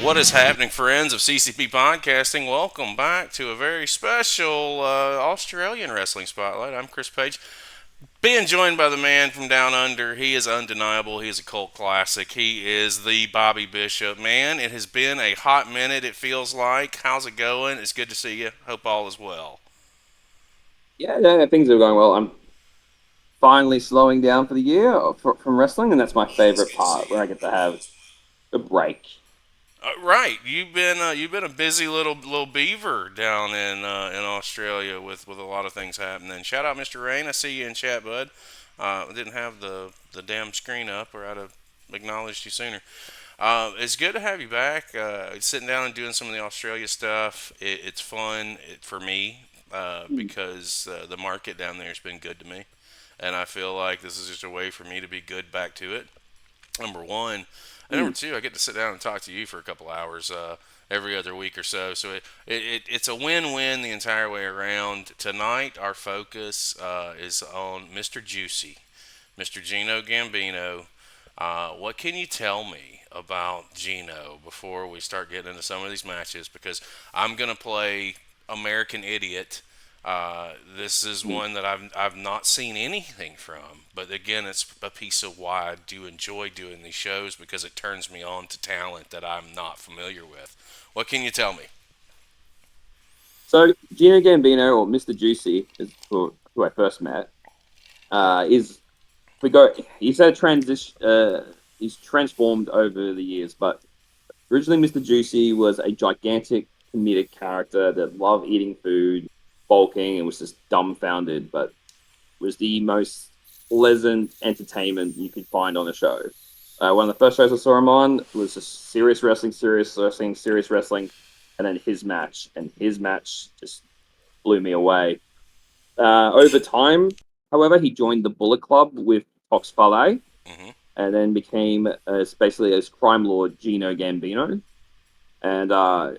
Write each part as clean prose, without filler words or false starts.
What is happening, friends of CCP Podcasting? Welcome back to a very special Australian Wrestling Spotlight. I'm Chris Page, being joined by the man from down under. He is undeniable. He is a cult classic. He is the Bobby Bishop. Man, it has been a hot minute, it feels like. How's it going? It's good to see you. Hope all is well. Yeah, things are going well. I'm finally slowing down for the year from wrestling, and that's my favorite part, where I get to have a break. Right, you've been a busy little beaver down in Australia with a lot of things happening. Shout out Mr. Rain, I see you in chat, bud. I didn't have the damn screen up, or I'd have acknowledged you sooner. It's good to have you back. Sitting down and doing some of the Australia stuff. It's fun for me because the market down there has been good to me, and I feel like this is just a way for me to be good back to it. Number one. And number Mm. two, I get to sit down and talk to you for a couple hours every other week or so. So it's a win-win the entire way around. Tonight, our focus is on Mr. Juicy, Mr. Gino Gambino. What can you tell me about Gino before we start getting into some of these matches? Because I'm going to play American Idiot. This is Mm. one that I've not seen anything from, but again, it's a piece of why I do enjoy doing these shows because it turns me on to talent that I'm not familiar with. What can you tell me? So Gino Gambino, or Mr. Juicy, is who I first met. Is we go. He's had a transition. He's transformed over the years, but originally Mr. Juicy was a gigantic comedic character that loved eating food, bulking, and was just dumbfounded, but was the most pleasant entertainment you could find on a show. One of the first shows I saw him on was just serious wrestling, and then his match just blew me away. Over time, however, he joined the Bullet Club with Fox Fale, Hmm. and then became basically as crime lord Gino Gambino, and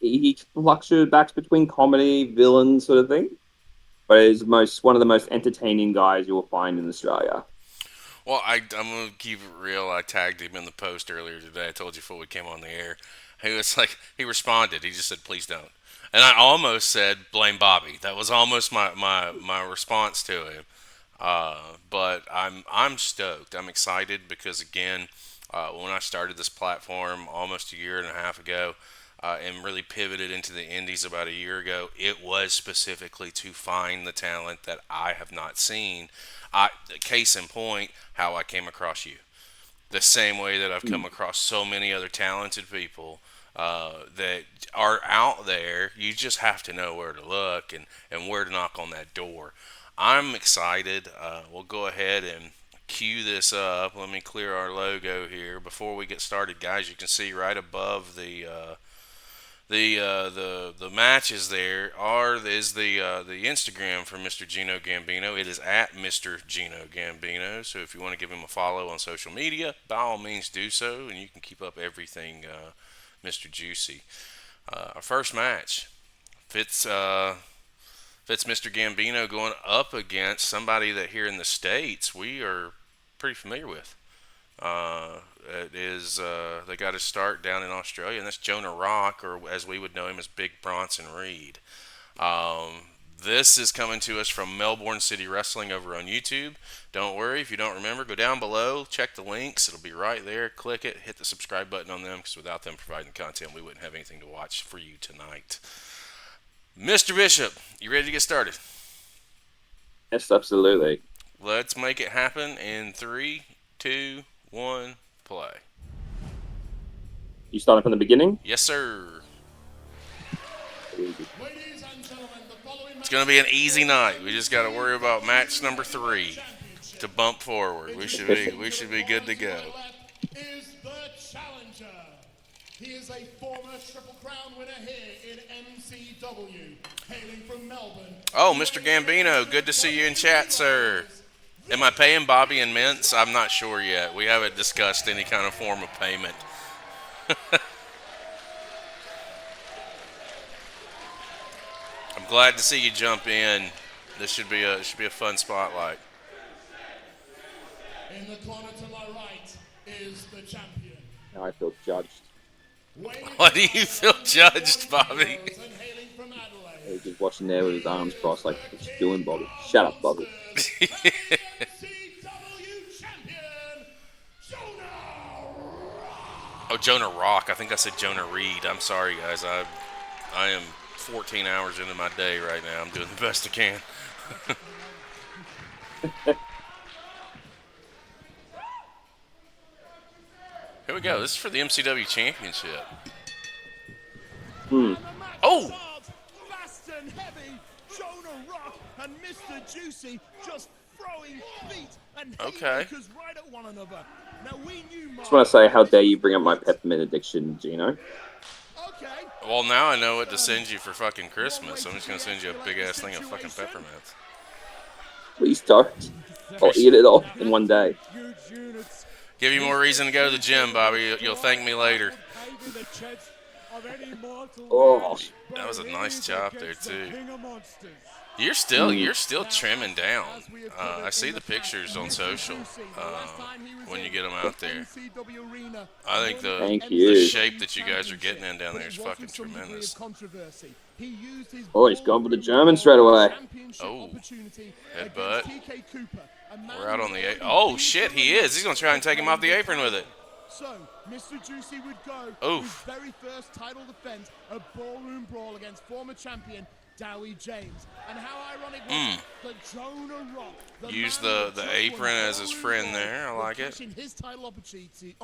he fluctuated back between comedy, villain sort of thing, but is most one of the most entertaining guys you will find in Australia. Well, I'm gonna keep it real. I tagged him in the post earlier today. I told you before we came on the air. He was like, he responded. He just said, "Please don't." And I almost said, "Blame Bobby." That was almost my response to him. But I'm stoked. I'm excited because again, when I started this platform almost a year and a half ago, and really pivoted into the indies about a year ago, it was specifically to find the talent that I have not seen. Case in point, how I came across you. The same way that I've come across so many other talented people that are out there. You just have to know where to look and where to knock on that door. I'm excited. We'll go ahead and cue this up. Let me clear our logo here before we get started, guys. You can see right above the matches there are is the Instagram for Mr. Gino Gambino. It is at Mr. Gino Gambino. So if you want to give him a follow on social media, by all means do so, and you can keep up everything Mr. Juicy. Our first match fits fits Mr. Gambino going up against somebody that here in the states we are pretty familiar with. It is they got his start down in Australia, and that's Jonah Rock, or as we would know him as Big Bronson Reed. This is coming to us from Melbourne City Wrestling over on YouTube. Don't worry if you don't remember. Go down below, check the links. It'll be right there. Click it, hit the subscribe button on them because without them providing content, we wouldn't have anything to watch for you tonight. Mr. Bishop, you ready to get started? Yes, absolutely. Let's make it happen in three, two, one, play. You starting from the beginning? Yes, sir. Easy. Ladies and gentlemen, the following It's match going to be is an for easy night. We the just got to worry about match number WWE three Championship. to bump forward. Introducing We to should the be good corner to to go. my left is the challenger. He is a former Triple Crown winner here in MCW, hailing from Melbourne. Oh, Mr. Gambino, good to see you in chat, sir. Am I paying Bobby in mints? I'm not sure yet. We haven't discussed any kind of form of payment. I'm glad to see you jump in. This should be a fun spotlight. In the corner to my right is the champion. Now I feel judged. Why do you feel judged, Bobby? and hailing from Adelaide, He's just watching there with his arms crossed, like, what you doing, Bobby? Shut up, Bobby. MCW champion, Jonah. Oh, Jonah Rock. I think I said Jonah Reed. I'm sorry, guys. I am 14 hours into my day right now. I'm doing the best I can. Here we go. This is for the MCW Championship. Oh! Fast and heavy, Jonah Rock and Mr.Juicy just throwing feet and haymakers right at one another. Now we knew Just want to say, how dare you bring up my peppermint addiction, Gino? Okay. Well, now I know what to send you for fucking Christmas. I'm just going to send you a big-ass thing of fucking peppermints. Please don't. I'll eat it all in one day. Give you more reason to go to the gym, Bobby. You'll thank me later. Oh, That was a nice chop there, too. You're still trimming down. I see the pictures on social when you get them out there. I think thank the you. shape that you guys are getting in down there is fucking tremendous. Oh, he's gone for the German straight away. Oh, headbutt. We're out on the apron. Oh, shit, he is. He's going to try and take him off the apron with it. So, Mr. Juicy would go Oof. his very first title defense, a ballroom brawl against former champion Dowie James. And how ironic was that Jonah Rock, Use the apron as his friend there. I like it. His title opportunity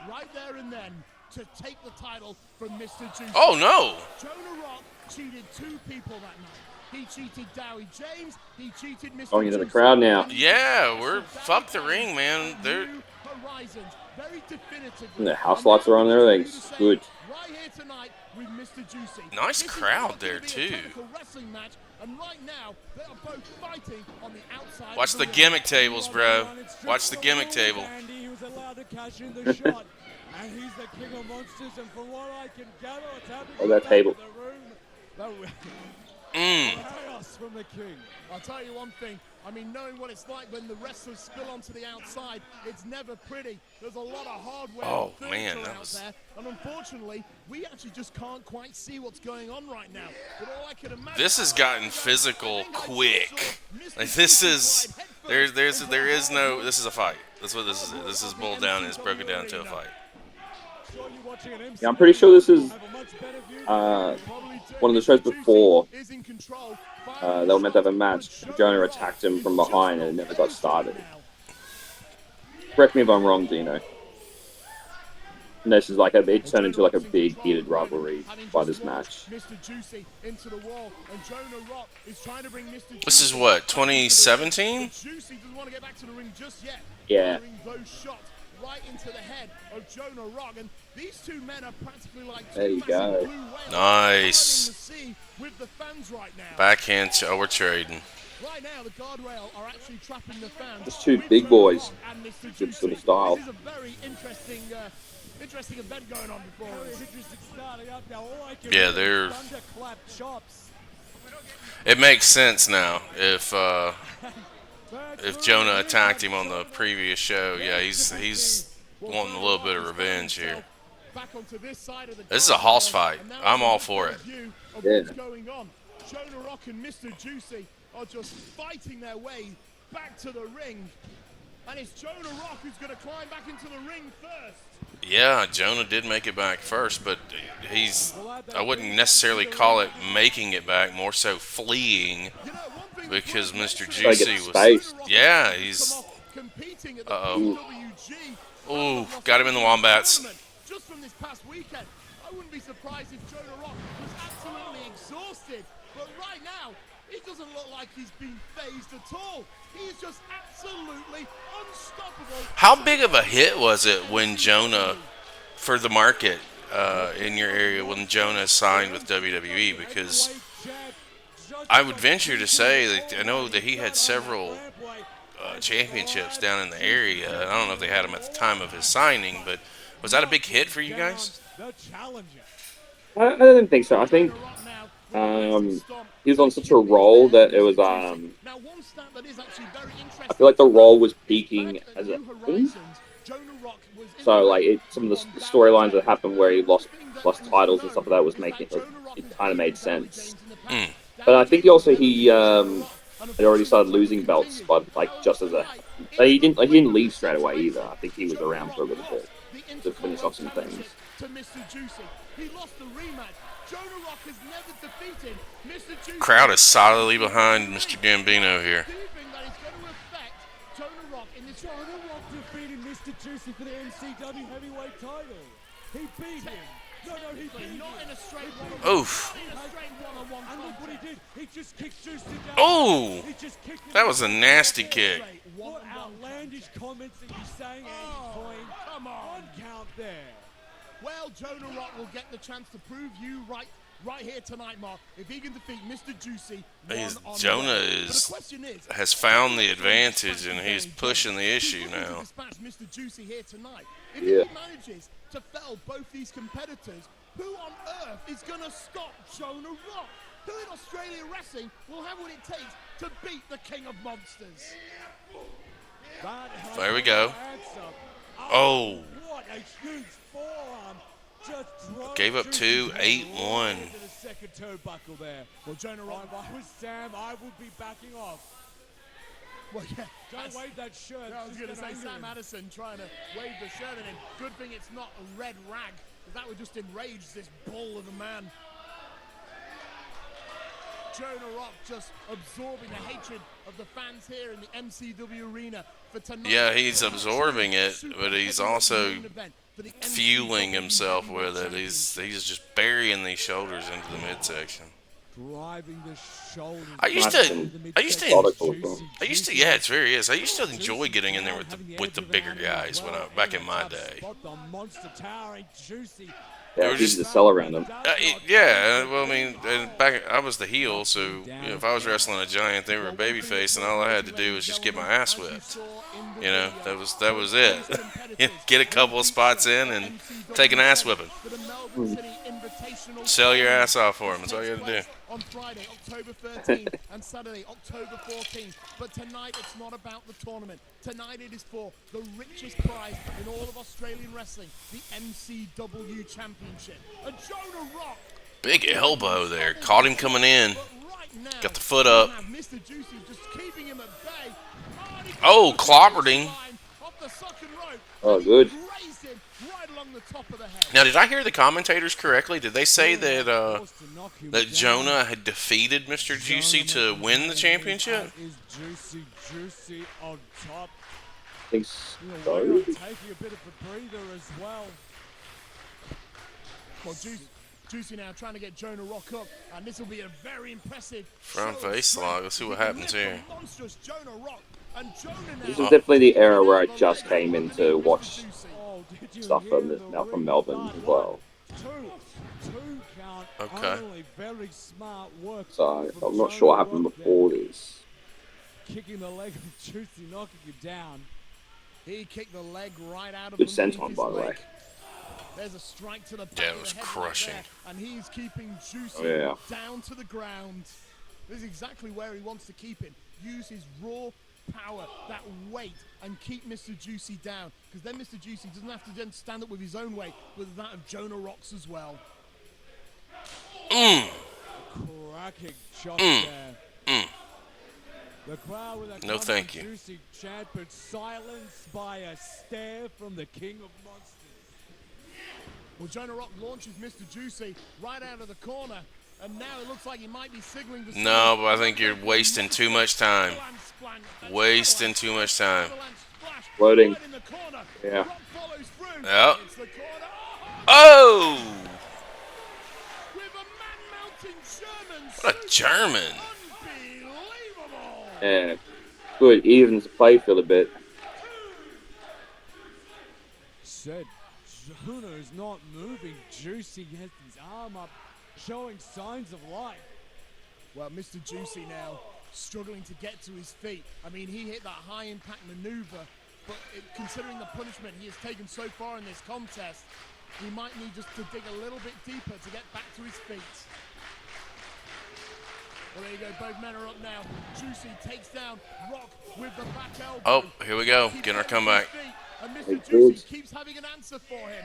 right there and then to take the title from Mr. Juicy. Oh, no. Jonah Rock cheated two people that night. He cheated Dowie James. He cheated Mr. Going into the Juicy. crowd now. Yeah, we're fuck the ring, man. They're Horizons, very definitively. And the house lights are on and everything's good. Right here tonight with Mr. Juicy. Nice This is crowd not there, gonna be a too. technical wrestling match, and right now they are both fighting on the outside. watch of the ring. gimmick tables, bro. Watch the gimmick table. He was allowed to cash in the shot. And he's the king of monsters, and from what I can gather, it's happening. Oh, that table. Chaos from the king. I'll tell you one thing. I mean, knowing what it's like when the wrestlers spill onto the outside, it's never pretty. There's a lot of hardware Oh, and man, furniture that out was- there, and unfortunately, we actually just can't quite see what's going on right now. But all I can imagine This has gotten physical quick. Like, this is there is no. This is a fight. That's what this is. This is boiled down. It's broken down to a fight. Yeah, I'm pretty sure this is one of the shows before they were meant to have a match. Jonah attacked him from behind and it never got started. Correct me if I'm wrong, Dino. And this is like it turned into like a big heated rivalry by this match. Mr. Juicy into the wall, and Jonah Rock is trying to bring Mr. This is Juicy what, back into the 2017? ring. Juicy doesn't want to get back to the ring just yet. Yeah. Firing those shots right into the head of Jonah Rock, and these two men are practically like There two you massive go. blue whales Nice. fighting the sea with the fans right now. Backhand. Oh, we're trading. Right now, the guardrail are actually trapping the fans. Just two with big Jonah boys. Rock and Mr. Good Juicy. sort of style. This is a very interesting event going on before us. Yeah, they're. Thunderclap chops. It makes sense now. If Jonah attacked him on the previous show, yeah, he's wanting a little bit of revenge here. Back onto this side of the This is a house fight. I'm all for it. Yeah. What's going on? Jonah Rock and Mr. Juicy are just fighting their way back to the ring. And it's Jonah Rock who's going to climb back into the ring first. Yeah, Jonah did make it back first, but I wouldn't necessarily call it making it back, more so fleeing, You know, one thing because worth Mr. mentioning- Gotta get Juicy was. space. Yeah, he's. competing at the Uh-oh. PWG. Ooh, got him in the wombats. Just from this past weekend, I wouldn't be surprised if Jonah Rock was absolutely exhausted. But right now, he doesn't look like he's been phased at all. He is just absolutely unstoppable. How big of a hit was it when Jonah, for the market in your area, when Jonah signed with WWE? Because I would venture to say that I know that he had several championships down in the area. I don't know if they had him at the time of his signing, but was that a big hit for you guys? The challenger. I don't think so. I think he was on such a roll that it was Now, one stat that is actually very interesting. I feel like the role was peaking as a Jonah Rock was So like some of the storylines that happened where he lost titles and stuff like that was making it kind of made sense. Mm. But I think he had already started losing belts, but like just as a he didn't leave straight away either. I think he was around for a little bit to finish off some things. To Mr. Juicy. He lost the rematch. Jonah Rock has never defeated Mr. Juicy. Crowd is solidly behind Mr. Gambino here. Do you think that is going to affect Jonah Rock in this Jonah Rock defeated Mr. Juicy for the MCW heavyweight title. He beat him. No, he beat him. Not in a straight one-on-one. Oof. Not in a straight one-on-one. And look what he did. He just kicked Juicy down. Oh, He just kicked him that was a nasty kick. What outlandish comments are you saying, Andy Coyne? Come on. One count there. Well, Jonah Rock will get the chance to prove you right here tonight, Mark. If he can defeat Mr. Juicy, Jonah has found the advantage, and he's He's pushing the issue now. Mr. Juicy here tonight. If Yeah. he manages to fell both these competitors, who on earth is going to stop Jonah Rock? Who in Australian wrestling will have what it takes to beat the King of Monsters? There we go. Oh. What a huge forearm. Just drove Gave up Juicy's 2, head 8-1. right into the second turnbuckle there. Well, Jonah Rock. If I was Sam, I would be backing off. Well, yeah. Don't wave that shirt. I was It's going to just say gonna Sam anger him. Addison trying to wave the shirt at him. Good thing it's not a red rag, because that would just enrage this bull of a man. Jonah Rock just absorbing the hatred of the fans here in the MCW arena for tonight. Yeah, he's absorbing it, but he's also fueling himself with it. He's just burying these shoulders into the midsection. Driving the shoulders. I used to, yeah, it's very is. I used to enjoy getting in there with the bigger guys back in my day. The monster towering Juicy. Yeah, were just just- to sell around him. Well, I mean, I was the heel, so if I was wrestling a giant, they were a babyface, and all I had to do was just get my ass whipped. That was it. Get a couple of spots in and take an ass whipping. Sell your ass off for him. That's all you had to do. On Friday, October 13th, and Saturday, October 14th. But tonight, it's not about the tournament. Tonight, it is for the richest prize in all of Australian wrestling, the MCW Championship. And Jonah Rock. Big elbow there. Caught him coming in. But right now, Got the foot up. you have Mr. Juicy just keeping him at bay. And he Oh, gets the clobbered him. line off the second rope, Oh, and he good. grazed him right along the top of the head. Now, did I hear the commentators correctly? Did they say that Jonah had defeated Mr. Juicy to win the championship? Is Juicy on top. I think so. Taking a bit of a breather as well. Well, Juicy now trying to get Jonah Rock up, and this will be a very impressive Front show of face strength. lock. Let's see what He can happens lift here. the monstrous Jonah Rock, and Jonah now This is definitely the era where I just came in to watch Oh, did you stuff hear from the from Melbourne as well. Two count. Okay. Only very smart work. So from I'm not sure what Jonah happened Rock before there. this. Kicking the leg of Juicy, knocking you down. He kicked the leg right out of Good underneath senton, his by the way. leg. There's a strike to the back Yeah, of it was the head crushing. right there, and he's keeping Juicy Oh, yeah. down to the ground. This is exactly where he wants to keep him. Use his raw power, that weight, and keep Mr. Juicy down. Because then Mr. Juicy doesn't have to then stand up with his own weight, with that of Jonah Rock's as well. Cracking shot there. The crowd with a No, thank you. Juicy chant, but silenced by a stare from the King of Monsters. Well, Jonah Rock launches Mr. Juicy right out of the corner, and now it looks like he might be signaling the No, but I think you're wasting too much time. Wasting too much time. Loading. Right in the corner. Yeah. Rock follows through. Yep. It's the corner. Oh! With a man-mounting German. What a German. Unbelievable. Yeah, good. Evens the play field a bit. Said Jonah is not moving. Juicy has his arm up, showing signs of life. Well, Mr. Juicy now struggling to get to his feet. I mean, he hit that high-impact maneuver, but considering the punishment he has taken so far in this contest, he might need just to dig a little bit deeper to get back to his feet. Well, there you go. Both men are up now. Juicy takes down Rock with the back elbow. Oh, here we go. Getting our comeback. And Hey, Mr. Juicy dudes. keeps having an answer for him.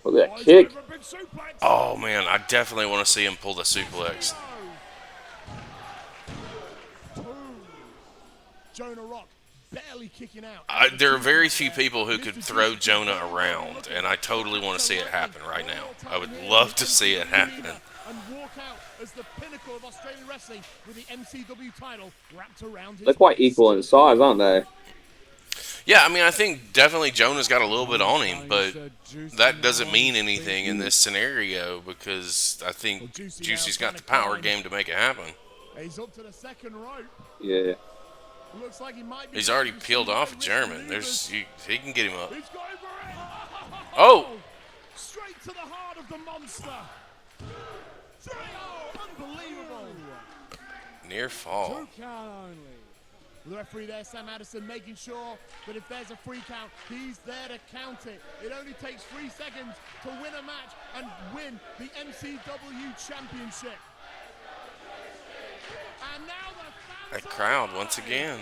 Look at that He's kick. going for a big suplex. Oh man, I definitely want to see him pull the suplex. Jonah Rock barely kicking out. There are very few people who could throw Jonah around, and I totally want to see it happen right now. I would love to see it happen. And walk out as the pinnacle of Australian wrestling with the MCW title wrapped around his They're quite waist. equal in size, aren't they? Yeah, I mean, I think definitely Jonah's got a little bit on him, but that doesn't mean anything in this scenario because I think Juicy's got the power game to make it happen. He's up to the second rope. Yeah. Looks like he might be. He's already peeled off a German. He can get him up. He's going for it. Oh! Straight to the heart of the monster. Oh, unbelievable. Near fall. 2 count only. The referee there, Sam Addison, making sure that if there's a free count, he's there to count it. It only takes 3 seconds to win a match and win the MCW Championship. And now the fans That crowd, once again.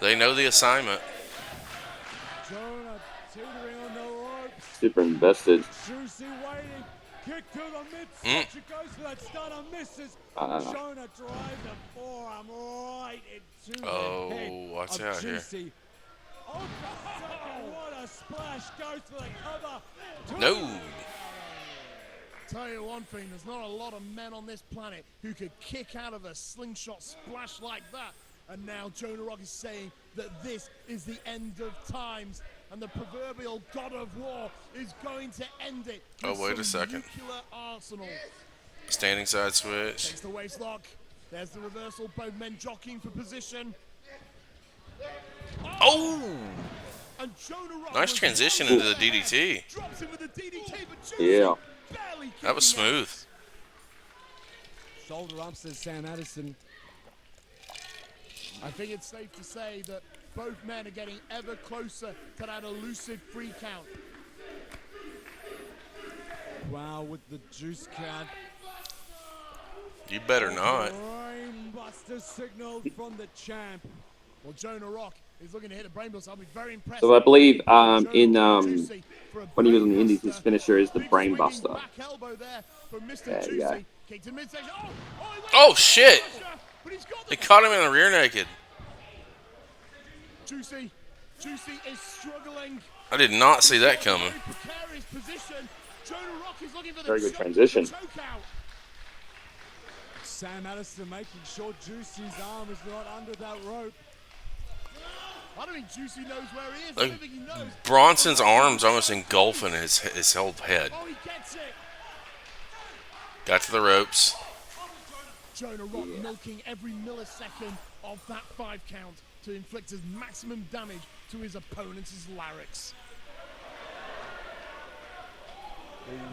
They know the assignment. Jonah teetering on the ropes. Super invested. Juicy waiting. Kick to the mid. She goes for that stunner, misses. Jonah drives a forearm right into the head watch of out here. Juicy. Oh, what a splash. Goes for the cover. No. Tell you one thing, there's not a lot of men on this planet who could kick out of a slingshot splash like that. And now Jonah Rock is saying that this is the end of times. And the proverbial god of war is going to end it. Oh, wait a second. Nuclear arsenal. Standing side switch. Takes the waist lock. There's the reversal. Both men jockeying for position. Oh! And Jonah Rock Nice was transition one into the step ahead. DDT. Drops him with the DDT, but Juicy Yeah. barely That was kicking out. smooth. Shoulder up, says Sam Addison. I think it's safe to say that both men are getting ever closer to that elusive free count. Wow, with the juice count. You better not. Brainbuster signal from the champ. Well, Jonah Rock is looking to hit a brainbuster. I'll be very impressed. So I believe Jonah in Rock and Juicy for a when he was on the Indies, his brainbuster. finisher is the Big swinging brainbuster. back elbow there from Mr. There you go. Juicy. Kick to midsection. He went Oh, for the shit. pressure, but he's got They the caught him in the rear naked. Juicy is struggling. I did not see that coming. Very precarious position. Jonah Rock is looking for the Very good choke, transition. the choke out. Sam Addison making sure Juicy's arm is not under that rope. I don't think Juicy knows where he is. I Like, don't think he knows. Bronson's arms almost engulfing his whole head. Oh, he gets it. Got to the ropes. Jonah Rock milking every millisecond of that 5 count to inflict as maximum damage to his opponent's larynx.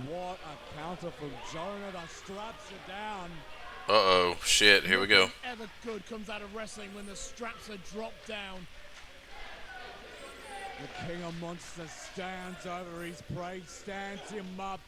What a counter from Jonah that straps it down. Uh-oh. Shit. Here we go. Nothing ever good comes out of wrestling when the straps are dropped down. The King of Monsters stands over his prey, stands him up.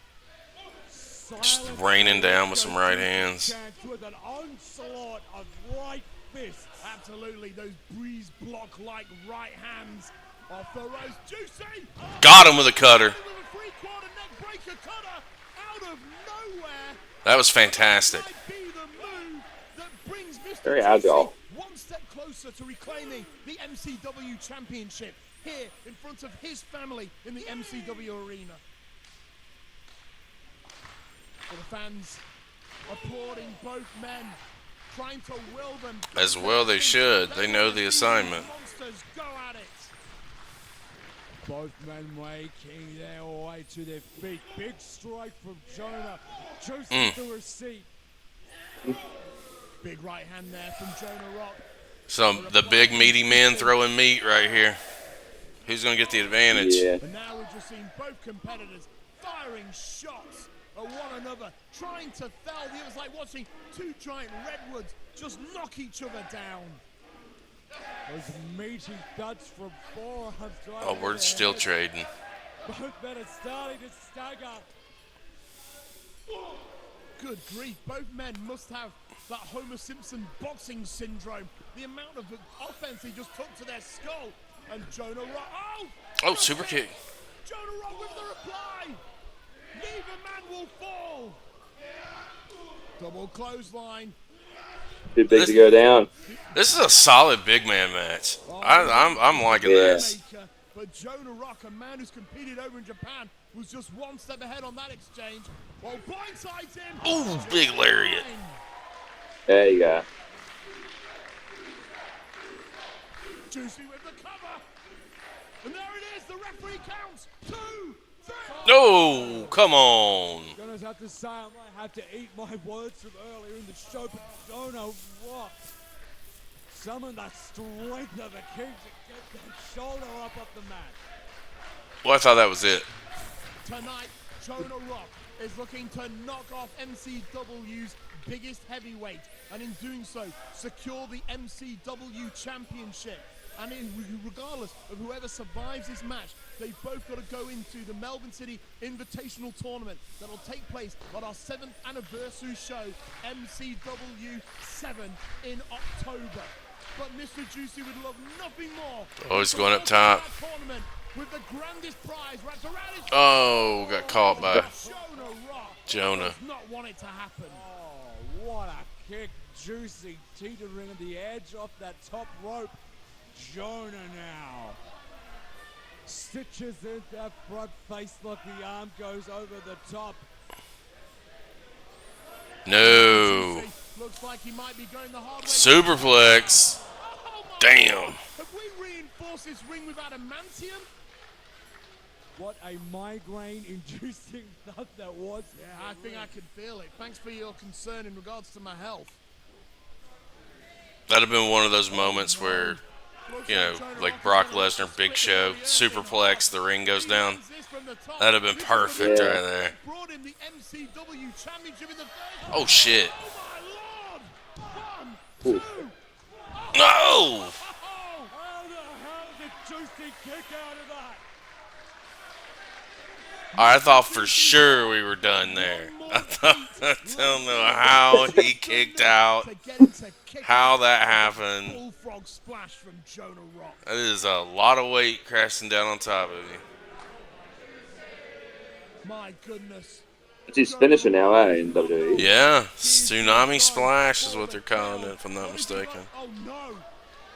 Just raining down with some right hands. With an onslaught of right fists. Absolutely, those breeze block-like right hands off the ropes. Juicy! Got him with a cutter. With a three-quarter neck breaker cutter out of nowhere. That was fantastic. Might be the move that brings Mr. Very Juicy agile. one step closer to reclaiming the MCW Championship here in front of his family in the MCW arena. For the fans applauding both men, trying to will them As well they should. They know the assignment. Monsters go at it. Both men making their way to their feet. Big strike from Jonah. Juicy the receipt. Big right hand there from Jonah Rock. The big meaty men throwing meat right here. Who's going to get the advantage? Yeah. And now we've just seen both competitors firing shots at one another, trying to fell the others, like watching two giant redwoods just knock each other down. Those meaty thuds from forearms. Oh, we're still trading. Both men are starting to stagger. Good grief, both men must have that Homer Simpson boxing syndrome. The amount of offense he just took to their skull. And Jonah Rock. Oh! Oh, super kick. Jonah Rock with the reply. Neither man will fall. Double clothesline. Too big to go down. This is a solid big man match. I'm liking this. But Jonah Rock, a man who's competed over in Japan, was just one step ahead on that exchange. While blindsides him. Ooh, big lariat. There you go. Juicy with the cover. And there it is. The referee counts. 2, 3. No, come on. Gonna have to say I might have to eat my words from earlier in the show, but Jonah Rock summoned the strength of a king to get that shoulder up off the mat. Well, I thought that was it. Tonight, Jonah Rock is looking to knock off MCW's biggest heavyweight, and in doing so, secure the MCW championship. And regardless of whoever survives this match, they've both got to go into the Melbourne City Invitational Tournament that'll take place on our 7th anniversary show, MCW 7 in October. But Mr. Juicy would love nothing more. Oh, he's going up top. With the grandest prize wrapped around his Oh, got caught by Jonah Rock. Jonah. Does not want it to happen. Oh, what a kick. Juicy teetering at the edge off that top rope. Jonah now stitches in that front face lock. The arm goes over the top. No. Looks like he might be going the hard way. Superplex. Oh my Damn. God. Have we reinforced this ring with adamantium? What a migraine-inducing thud that was. Yeah, I think I can feel it. Thanks for your concern in regards to my health. That'd have been one of those moments where, you know, like Brock Lesnar, Big Show, superplex, the ring goes down. That'd have been perfect right there. Oh, shit. No! How the hell did Juicy kick out of that? I thought for sure we were done there. I don't know how he kicked out, how that happened. Bullfrog splash from Jonah Rock. That is a lot of weight crashing down on top of you. My goodness. It's his finisher now, in WWE. Yeah, tsunami splash is what they're calling it, if I'm not mistaken. Oh no!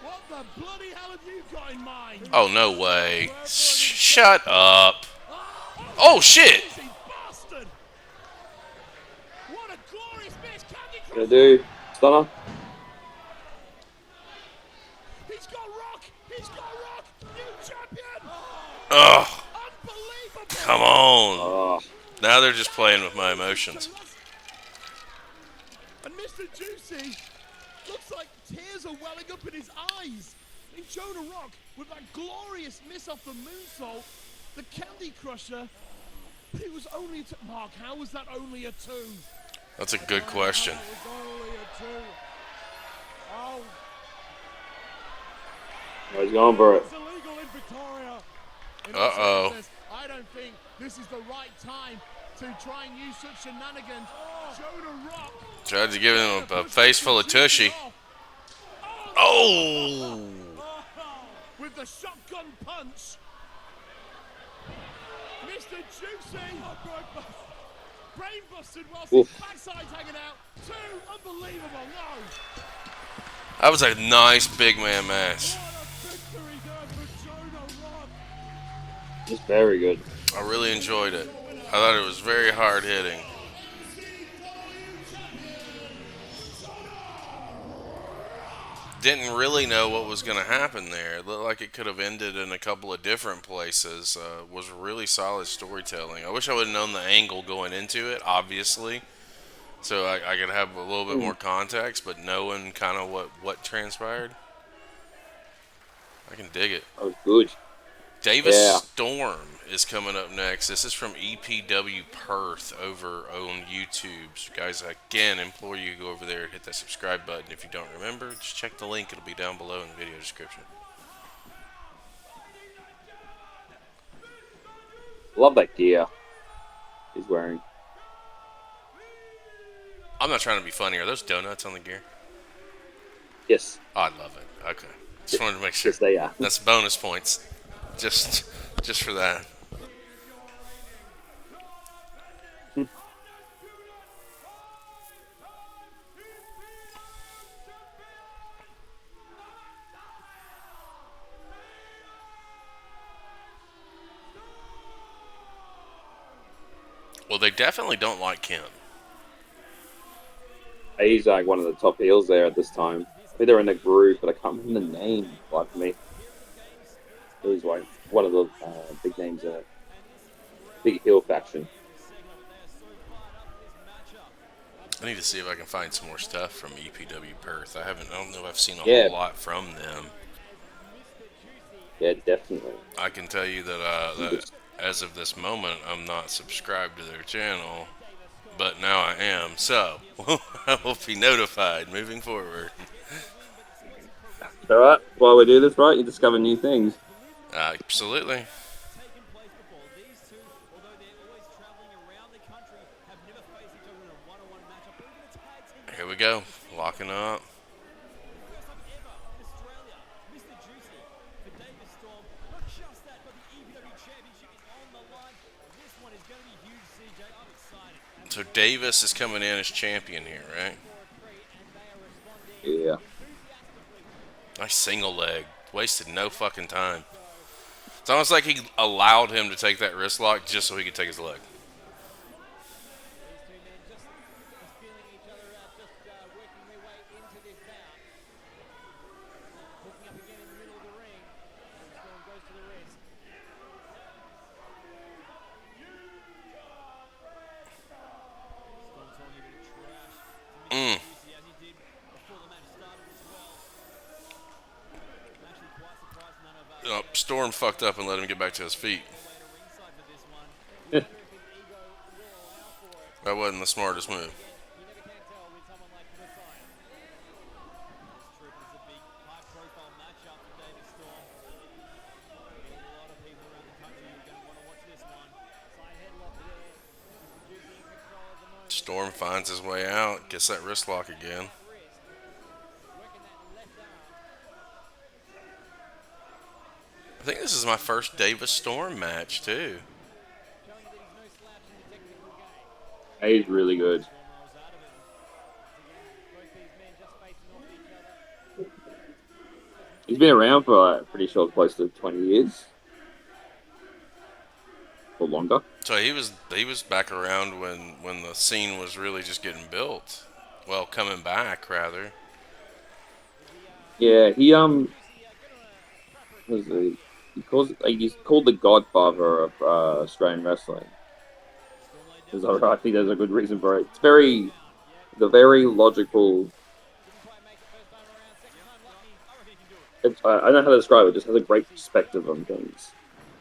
What the bloody hell have you got in mind? Oh, no way. Shut up. Oh, shit. Bastard! What a glorious miss! Candy Gonna do stunner. He's got Rock! He's got Rock! New champion! Ugh. Unbelievable! Come on. Oh, Now they're just playing with my emotions. And Mr. Juicy looks like tears are welling up in his eyes. And Jonah Rock with that glorious miss off the moonsault, the Candy Crusher. It was only a 2. Mark, how was that only a 2? That's a good question. It was only a 2. Oh, he's going for it. it's illegal in Victoria. Uh-oh. I don't think this is the right time to try and use such shenanigans. Jonah Rock. Tried to give him a face full of tushy. Oh! With the shotgun punch. Mr. Juicy. Brain busted whilst his backside's hanging out. 2, unbelievable, no. That was a nice big man match. What a victory there for Jonah Rock. It's very good. I really enjoyed it. I thought it was very hard hitting. Didn't really know what was going to happen there. It looked like it could have ended in a couple of different places. Was really solid storytelling. I wish I would have known the angle going into it, obviously, so I could have a little bit more context. But knowing kind of what transpired, I can dig it. That was good. Davis Storm is coming up next. This is from EPW Perth over on YouTube. So guys, I again implore you to go over there and hit that subscribe button. If you don't remember, just check the link. It'll be down below in the video description. Love that gear he's wearing. I'm not trying to be funny. Are those donuts on the gear? Yes. Oh, I love it. Okay. Just wanted to make sure. Yes, they are. That's bonus points. Just, just for that. Well, they definitely don't like him. He's like one of the top heels there at this time. I think they're in a group, but I can't remember the name. Like me, he's like one of the big names, big heel faction. I need to see if I can find some more stuff from EPW Perth. I haven't. I don't know if I've seen a Yeah, whole lot from them. yeah, definitely. I can tell you that that as of this moment, I'm not subscribed to their channel, but now I am. So I will be notified moving forward. All right. While we do this, right, you discover new things. Absolutely. Here we go. Locking up. So Davis is coming in as champion here, right? Yeah. Nice single leg. Wasted no fucking time. It's almost like he allowed him to take that wrist lock just so he could take his leg. Mm. Storm fucked up and let him get back to his feet. That wasn't the smartest move. Storm finds his way out, gets that wrist lock again. I think this is my first Davis Storm match too. He's really good. He's been around for pretty sure close to 20 years or longer. So he was back around when the scene was really just getting built. Well, coming back rather. Yeah, he's called the Godfather of Australian wrestling. I think there's a good reason for it. The very logical. I don't know how to describe it. Just has a great perspective on things.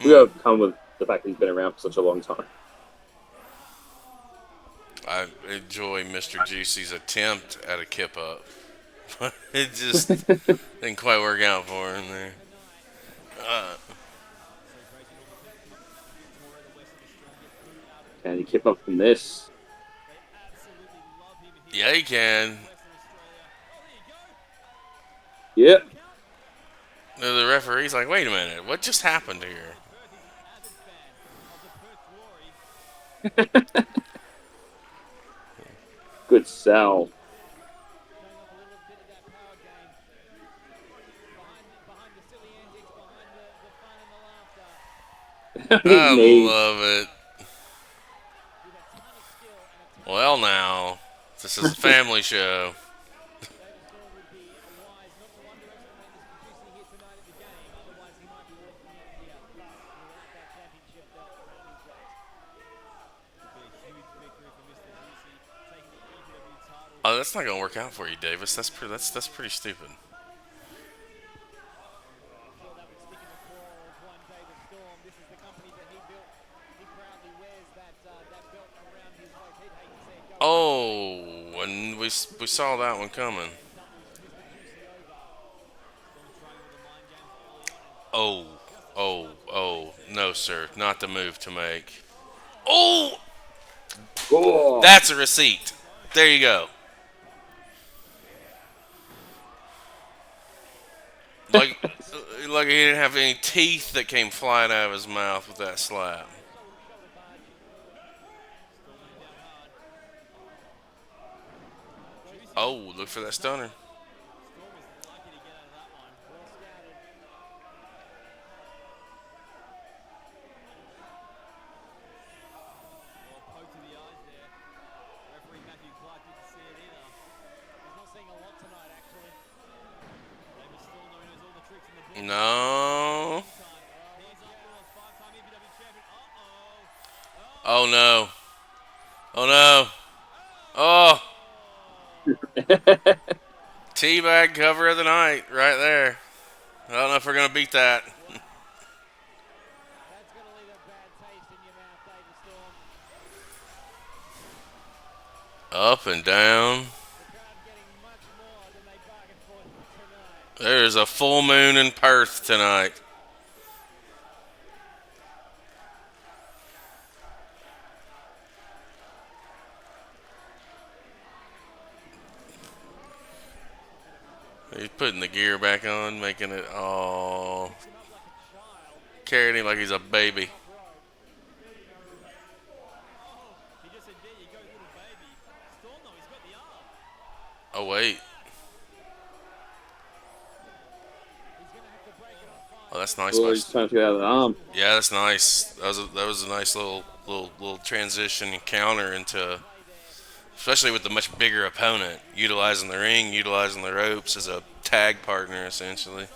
We have come with the fact that he's been around for such a long time. I enjoy Mr. Juicy's attempt at a kip up. It just didn't quite work out for him there. Can he keep up from this? Yeah, he can. Yep. The referee's like, wait a minute, what just happened here? Good sell. I love it. Well, now, this is a family show. Oh, that's not gonna work out for you, Davis. That's pretty stupid. Oh, and we saw that one coming. Oh, oh, no, sir, not the move to make. Oh, that's a receipt. There you go. Like, like he didn't have any teeth that came flying out of his mouth with that slap. Oh, look for that stunner. No. Oh no. Oh no. Oh. Teabag cover of the night right there. I don't know if we're going to beat that. Up and down. There's a full moon in Perth tonight. He's putting the gear back on, making it all. Carrying him like he's a baby. Oh, wait. Oh, that's nice. Well, he's trying to get out of the arm. Yeah, that's nice. That was a nice little transition and counter into, especially with the much bigger opponent, utilizing the ring, utilizing the ropes as a tag partner essentially.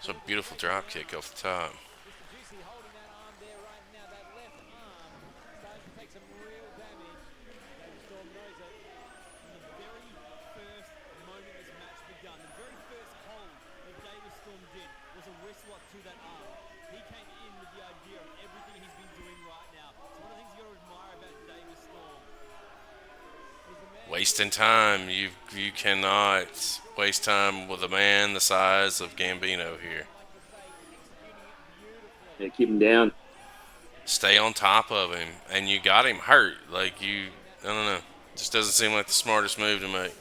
It's a beautiful drop kick off the top. Wasting time. You cannot waste time with a man the size of Gambino here. Yeah, keep him down. Stay on top of him, and you got him hurt. Like I don't know. Just doesn't seem like the smartest move to make.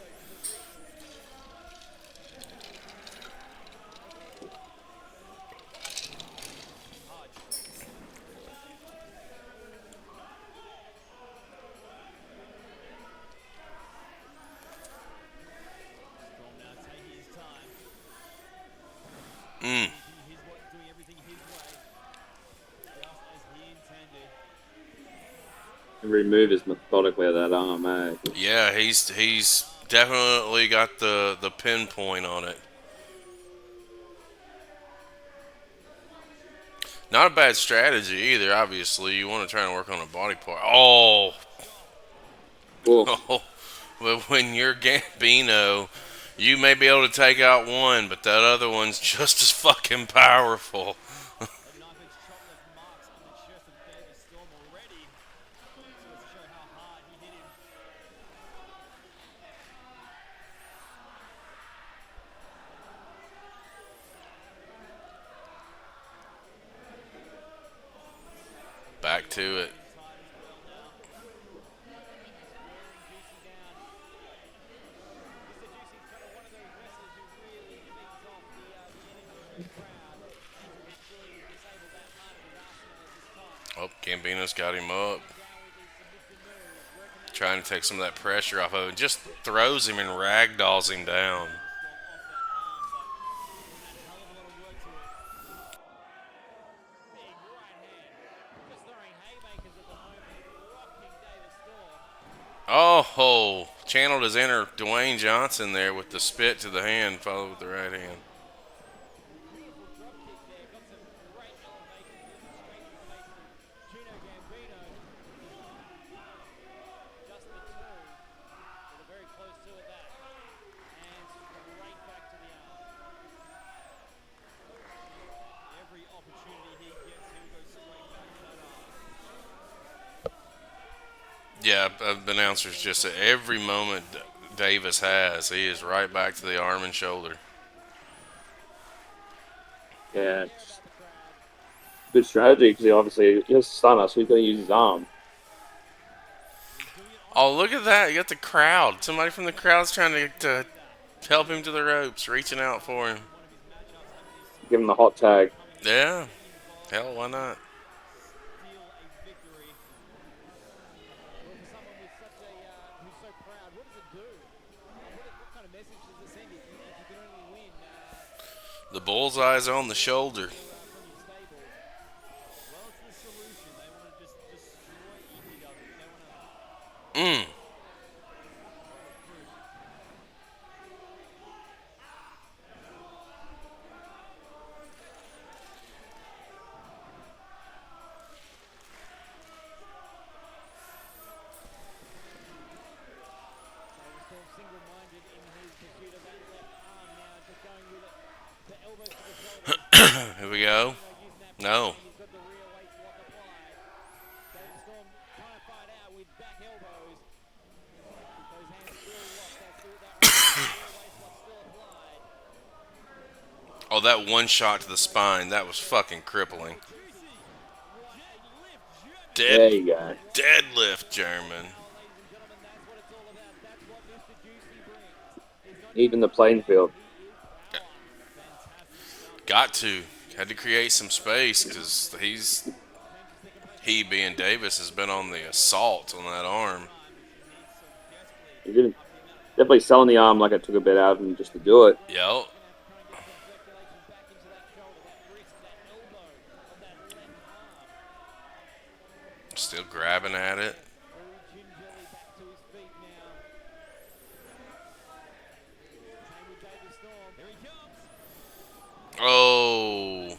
Mm. Every move is methodically of that arm, eh? Yeah, he's definitely got the pinpoint on it. Not a bad strategy either. Obviously, you want to try and work on a body part. Oh, Cool. oh. But when you're Gambino, you may be able to take out one, but that other one's just as fucking powerful. Back to it. Oh, Gambino's got him up. Trying to take some of that pressure off of him. Just throws him and ragdolls him down. Oh, channeled his inner Dwayne Johnson there with the spit to the hand, followed with the right hand. Yeah, the announcer's just at every moment Davis has, he is right back to the arm and shoulder. Yeah. Good strategy because obviously he'll stun us, so he's going to use his arm. Oh, look at that. You got the crowd. Somebody from the crowd's trying to Help him to the ropes, reaching out for him. Give him the hot tag. Yeah. Hell, why not? Steal a victory. Well, for someone with such a who's so proud, what does it do? What kind of message does it send if you can only win The bullseye's on the shoulder. from your stable? Well, it's the solution. They want to just destroy ECW. They want to. Mm. Storm single-minded in his pursuit of that left arm now, just going with it. The elbows to the shoulders. Here we go. Using that No. and he's got the rear weight lock applied. David Storm trying to fight out with back elbows. Those hands still locked. That's still that rear waist lock still applied. Oh, that one shot to the spine, that was fucking crippling. There you go. Deadlift German. Even the playing field. Got to. Had to create some space because he being Davis has been on the assault on that arm. He didn't. Definitely selling the arm like it took a bit out of him just to do it. Yep. Still grabbing at it. Oh.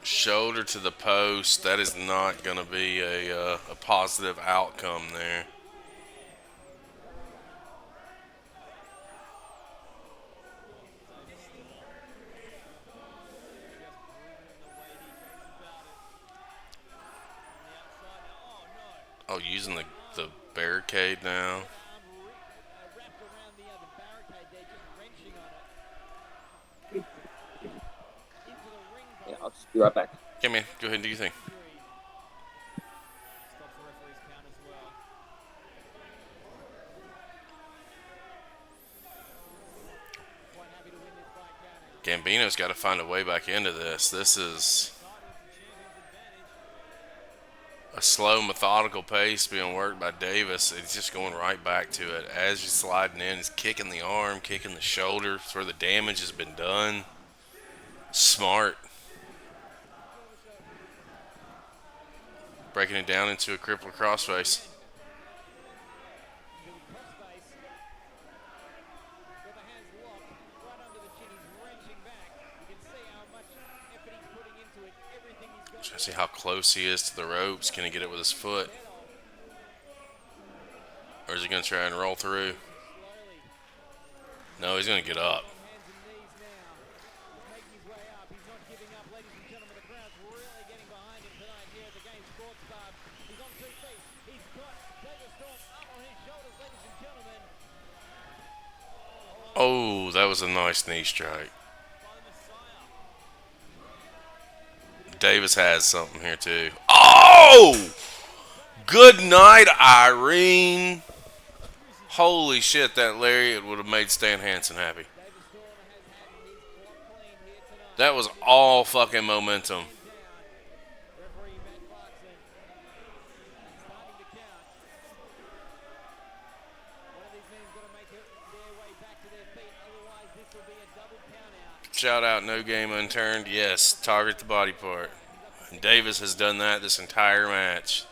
Shoulder to the post. That is not going to be a positive outcome there. Oh, using the barricade now. Yeah, I'll just be right back. Yeah, man. Go ahead and do your thing. Gambino's got to find a way back into this. This is a slow, methodical pace being worked by Davis. He's just going right back to it. As he's sliding in, he's kicking the arm, kicking the shoulder. It's where the damage has been done. Smart. Breaking it down into a crippler crossface. Trying to see how close he is to the ropes. Can he get it with his foot? Or is he going to try and roll through? No, he's going to get up. Oh, that was a nice knee strike. Davis has something here too. Oh! Good night, Irene. Holy shit, that lariat would have made Stan Hansen happy. That was all fucking momentum. Shout out, no game unturned. Yes, target the body part. And Davis has done that this entire match.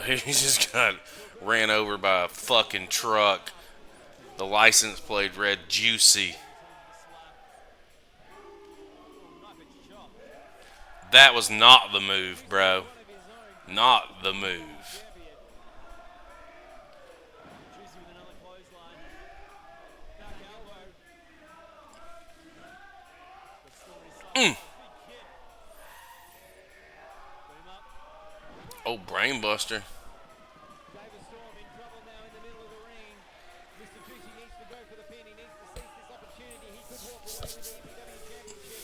He just got ran over by a fucking truck. The license plate read Juicy. That was not the move, bro. Not the move. Oh, brainbuster. David Storm in trouble now in the middle of the ring. Mr.Juicy needs to go for the pin. He needs to seize this opportunity. He could walk away with the ECW Championship.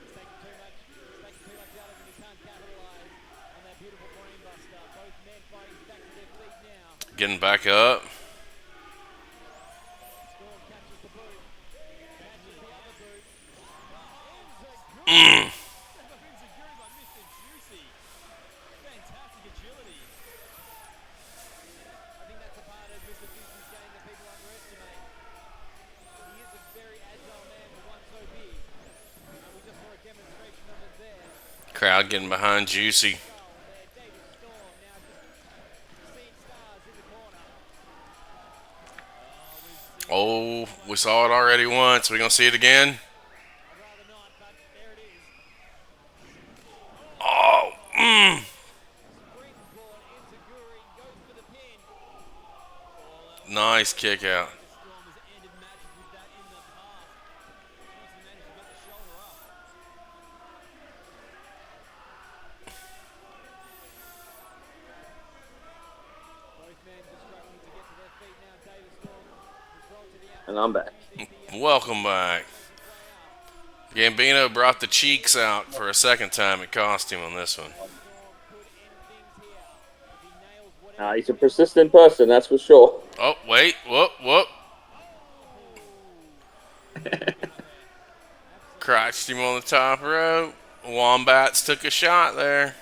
He's taking too much getting back up. Mm. Mr.Juicy. Fantastic agility. I think that's a part of Mr. Juicy's game that people underestimate. He is a very agile man for one so big. And we just saw a demonstration of it there. Crowd getting behind Juicy. David Storm now just seeing stars in the corner. Oh, we saw it already once. We gonna see it again? I'd rather not, but there it is. Oh, Springboard into Guri, goes for the pin. nice kick out. Storm has ended matches with that in the past. Juicy managed to get the shoulder up. Both men just struggling to get to their feet now. David Storm has rolled to the outside. And I'm back. Welcome back. Gambino brought the cheeks out for a second time. It cost him on this one. He's a persistent person, that's for sure. Oh, wait. Whoop, whoop. Crotched him on the top rope. Wombats took a shot there.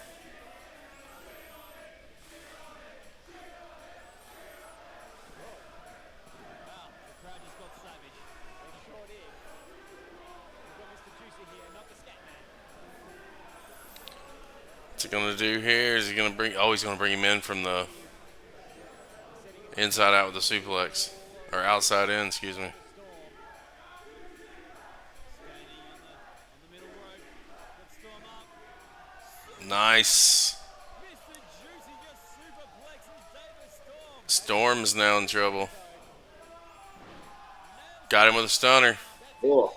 What's he gonna do here? Is he gonna bring? Oh, he's gonna bring him in from the inside out with the suplex, or outside in, excuse me. Nice. Storm's now in trouble. Got him with a stunner. Oh.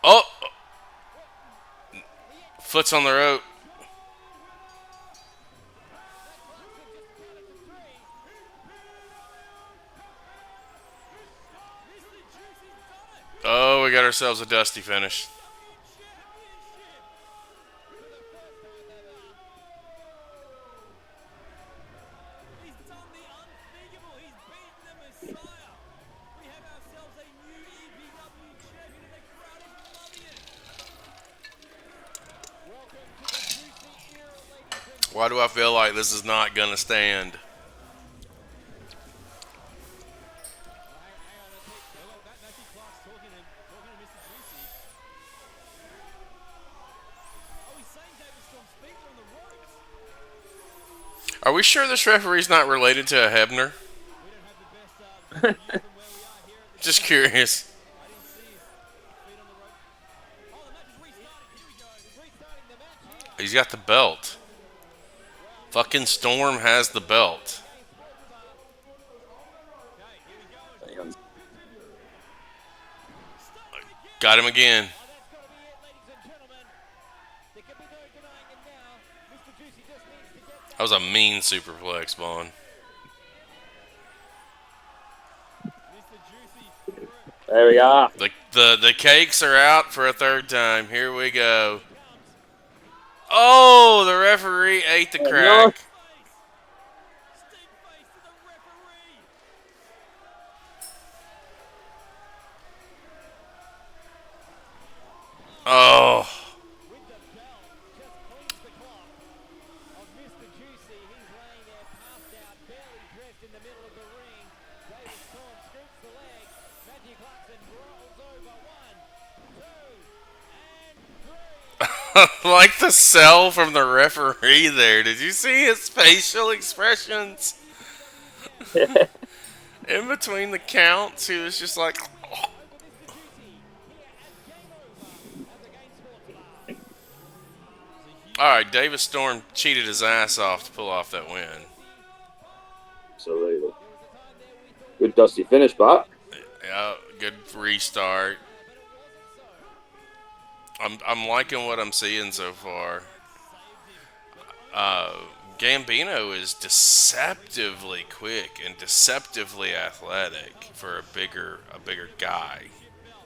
Oh! Foot's on the rope. Oh, we got ourselves a dusty finish. Why do I feel like this is not going to stand? Are we sure this referee's not related to a Hebner? Just curious. He's got the belt. Fucking Storm has the belt. Got him again. That was a mean superplex, Vaughn. There we are. The cakes are out for a third time. Here we go. Oh, the referee ate the crack. Oh. With the belt, just cleans the clock of Mr. Juicy. He's laying there, passed out, barely dressed in the middle of the ring. David Storm scoops the leg. Matthew Clarkson rolls over. 1, 2, and 3. Like the sell from the referee there. Did you see his facial expressions? In between the counts, he was just like... Alright, David Storm cheated his ass off to pull off that win. Absolutely. Good dusty finish, but Yeah, good restart. I'm liking what I'm seeing so far. Gambino is deceptively quick and deceptively athletic for a bigger guy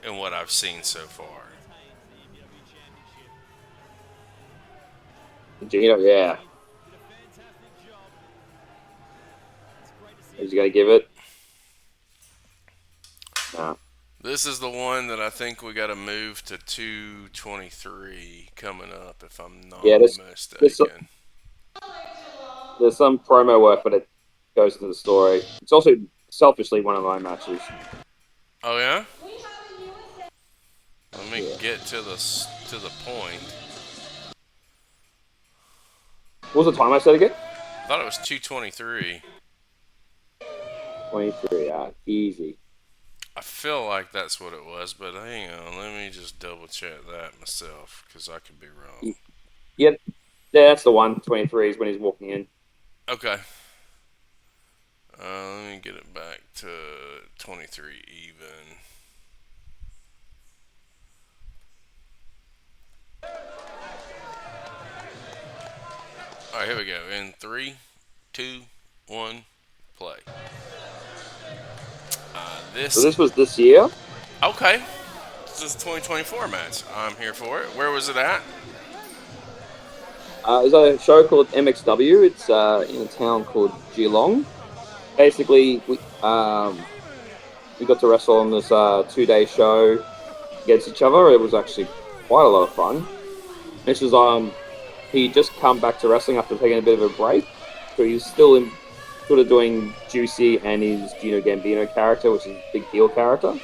in what I've seen so far. Gino, yeah. Did a fantastic job. It's great to see Who's he going to give it? No. This is the one that I think we got to move to 223 coming up, if I'm Yeah, not there's mistaken. there's some promo work, but it goes to the story. It's also selfishly one of my matches. Oh yeah. Let me Yeah. get to the point. What was the time I said again? I thought it was 223. 23. Easy. I feel like that's what it was, but hang on, let me just double check that myself because I could be wrong. Yeah, that's the one. 23 is when he's walking in. Okay. Let me get it back to 23 even. All right, here we go. In 3, 2, 1, play. So This this was this year. okay. This is a 2024 match. I'm here for it. Where was it at? There's a show called MXW. It's in a town called Geelong. Basically, we got to wrestle on this 2 day show against each other. It was actually quite a lot of fun. This was he just come back to wrestling after taking a bit of a break, so he's still in sort of doing Juicy and his Gino Gambino character, which is a big heel character.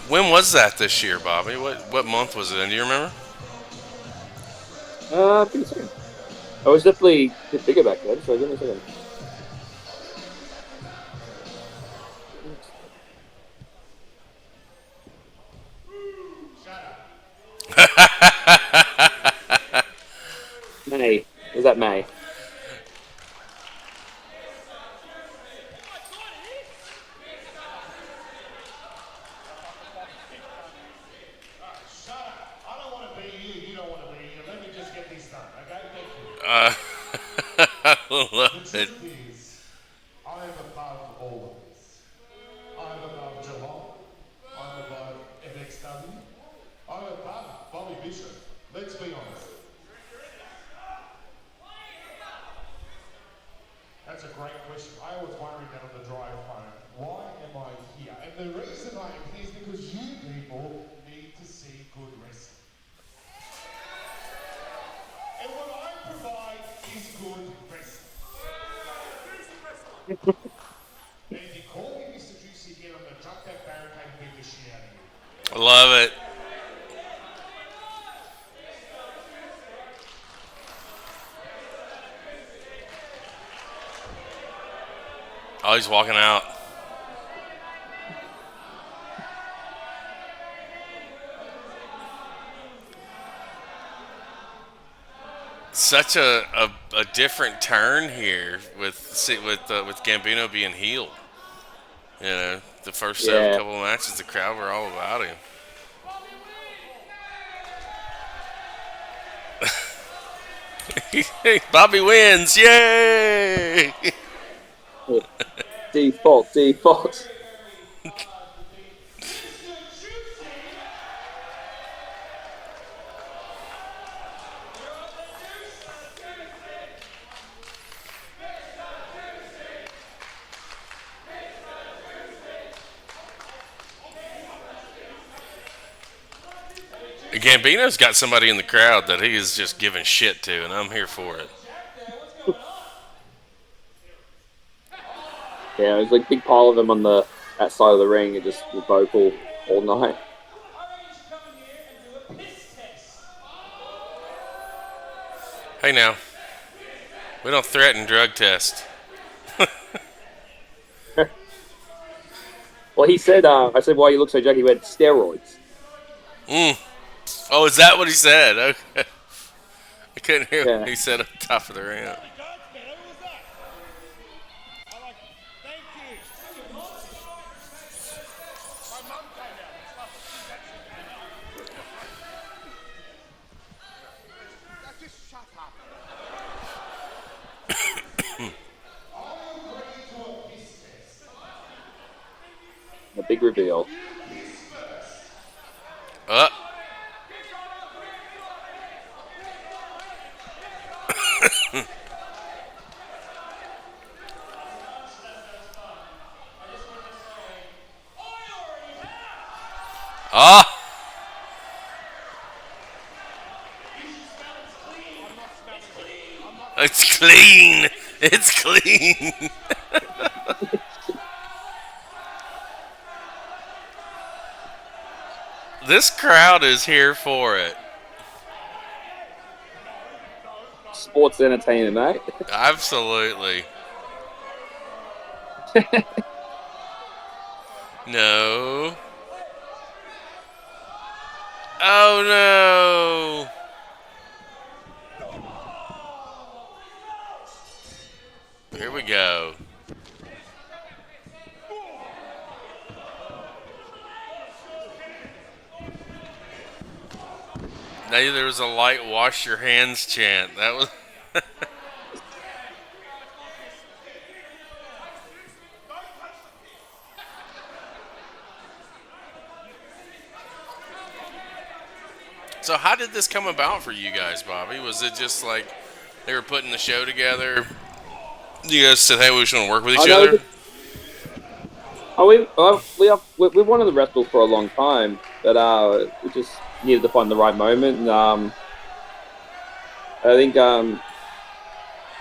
When was that this year, Bobby? What month was it in? Do you remember? Give me a second. I was definitely a bit bigger back then, so give me a second. May. It was that May. I don't want to be here, you don't want to be here. Let me just get this done, okay? Thank you. I love The it. truth is, I'm above all of this. I'm above Geelong. I'm above MXW. I'm above Bobby Bishop. Let's be honest. That's a great question. I always worry that on the drive home. Why am I here? And the reason I am here is because you people need to see good wrestling. And what I provide is good wrestling. And if you call me Mr.Juicy again, I'm going to jump that barricade and beat the shit out of you. I love it. Oh, he's walking out. Such a different turn here with Gambino being healed. You know, the first Yeah. couple of matches, the crowd were all about him. Bobby wins! Yay! Default. Gambino's got somebody in the crowd that he is just giving shit to, and I'm here for it. Yeah, there's like a big pile of them on that side of the ring and just vocal all night. Hey now, we don't threaten drug test. Well, he said, I said, why you look so junky? He went, steroids. Oh, is that what he said? Okay. I couldn't hear Yeah. what he said on top of the ramp. The big reveal. Uh, ah, it's clean. It's clean. This crowd is here for it. Sports entertainment, mate. Absolutely. No. Oh no. Here we go. Now there was a light wash your hands chant. That was So how did this come about for you guys, Bobby? Was it just like they were putting the show together? You guys said, "Hey, we just want to work with each No, other." we wanted to wrestle for a long time, but we just needed to find the right moment. And I think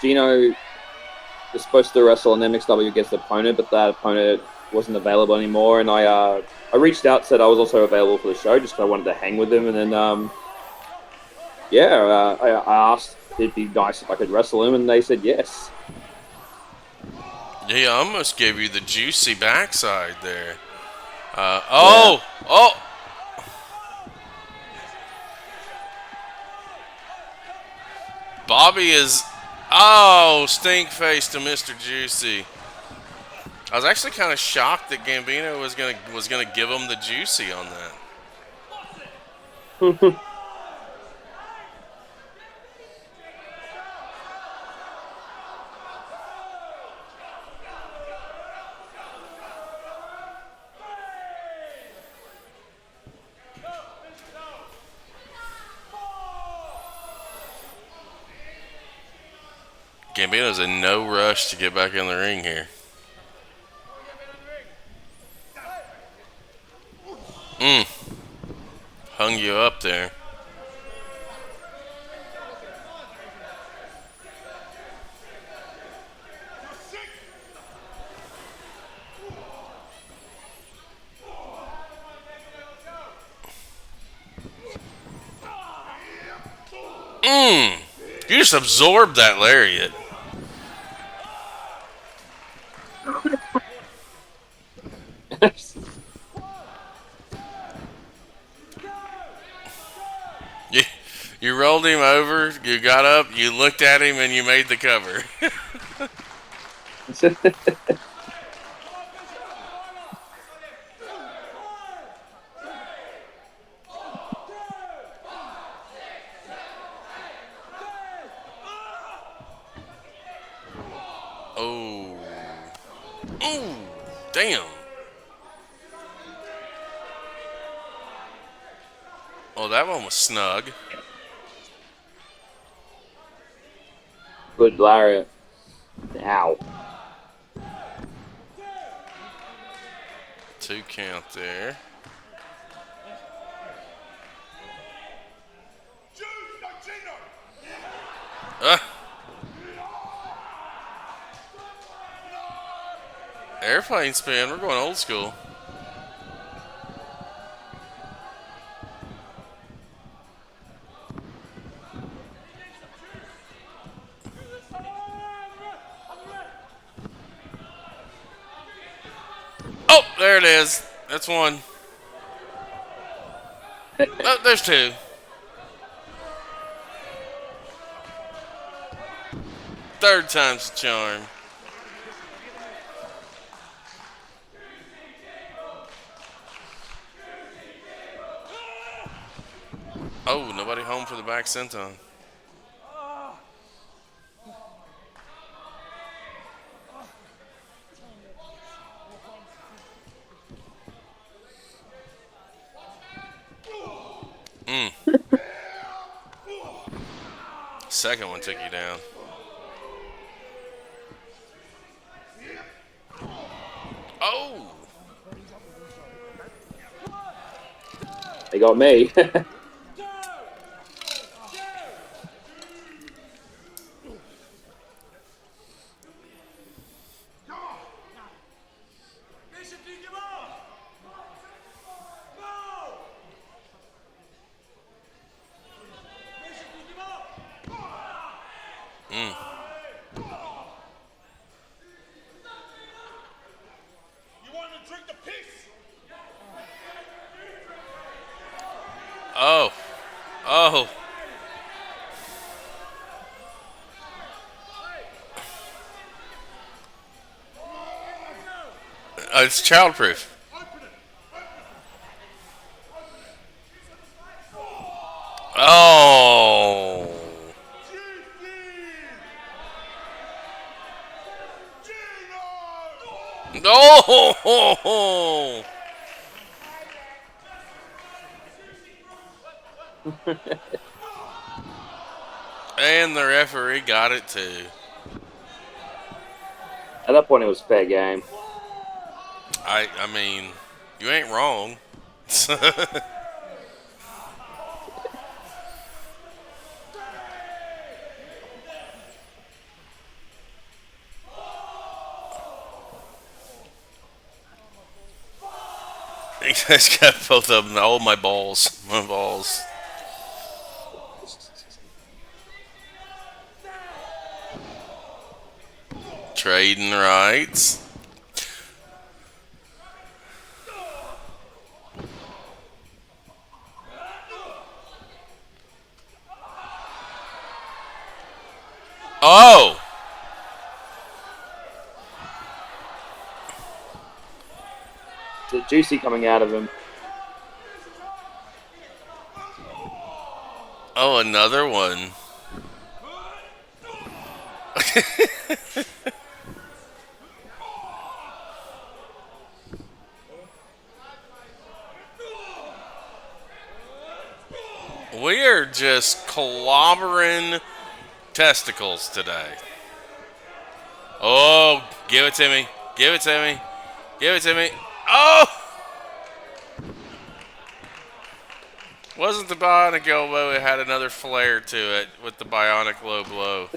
Gino was supposed to wrestle an MXW against an opponent, but that opponent wasn't available anymore. And I reached out, said I was also available for the show, just because I wanted to hang with him. And then I asked if it'd be nice if I could wrestle him, and they said yes. Yeah, I almost gave you the juicy backside there. Oh! Bobby is, stink face to Mr. Juicy. I was actually kind of shocked that Gambino was gonna give him the juicy on that. Gambino's in no rush to get back in the ring here. Hung you up there. You just absorbed that lariat. You rolled him over, you got up, you looked at him, and you made the cover. Oh. Ooh. Damn. Oh, that one was snug. Good lariat. Ow. 2 count there. Airplane spin. We're going old school. Oh, there it is. That's one. Oh, there's 2. Third time's the charm. Oh, nobody home for the back senton. second one took you down. Oh! They got me. Oh. Oh. It's childproof. Oh. Oh. And the referee got it too. At that point, it was fair game. I mean, you ain't wrong. You guys got both of them. Oh, my balls. My balls. Trading rights. Oh! The Juicy coming out of him. Oh, another one. We are just clobbering testicles today. Oh, give it to me. Give it to me. Give it to me. Oh! Wasn't the bionic elbow, it had another flair to it with the bionic low blow.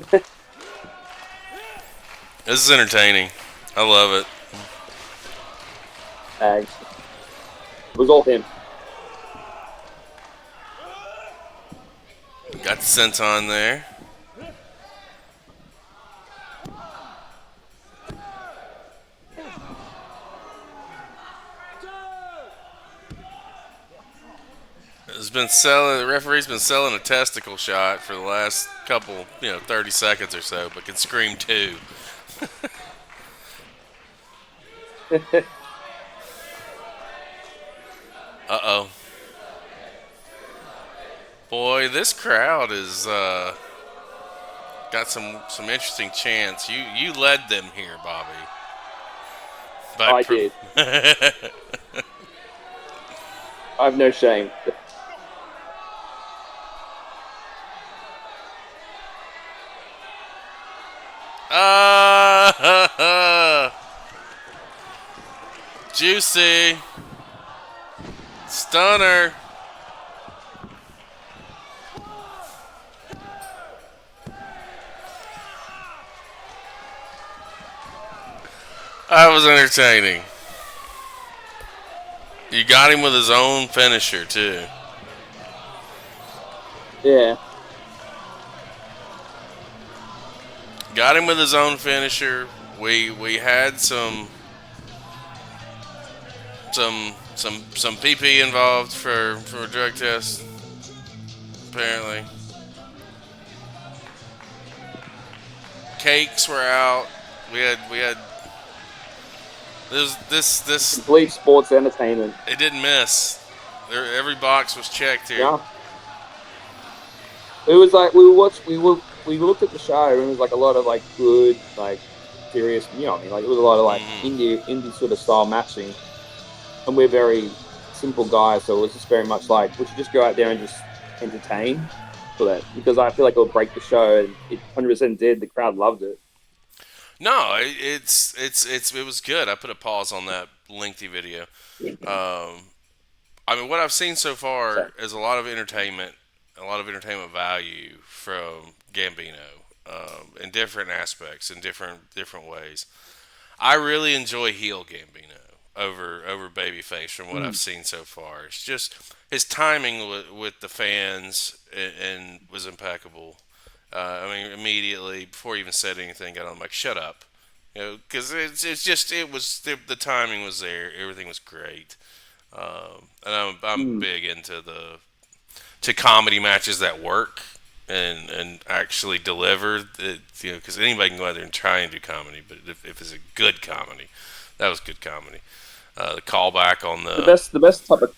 This is entertaining. I love it. It was all him. Got the senton there. The referee's been selling a testicle shot for the last couple, 30 seconds or so, but can scream two. Uh-oh. Boy, this crowd is got some interesting chants. You led them here, Bobby. I did. I have no shame. Juicy. Stunner. That was entertaining. You got him with his own finisher, too. Yeah. Got him with his own finisher. We had some PP involved for a drug test, apparently. Cakes were out. We had this complete sports entertainment. It didn't miss. Every box was checked here. Yeah. It was like we looked at the show and it was like a lot of like good, like serious, you know what I mean? Like it was a lot of like indie sort of style matching. And we're very simple guys, so it was just very much like we should just go out there and just entertain. for that because I feel like it'll break the show, and it 100% did. The crowd loved it. No, it was good. I put a pause on that lengthy video. I mean, what I've seen so far So, is a lot of entertainment value from Gambino in different aspects, in different ways. I really enjoy heel Gambino over babyface from what I've seen so far. It's just his timing with the fans and was impeccable. I mean, immediately before he even said anything, got on like, "Shut up," because it's just it was the timing was there. Everything was great, and I'm big into to comedy matches that work and actually deliver. Because anybody can go out there and try and do comedy, but if it's a good comedy, that was good comedy. The callback on the best type of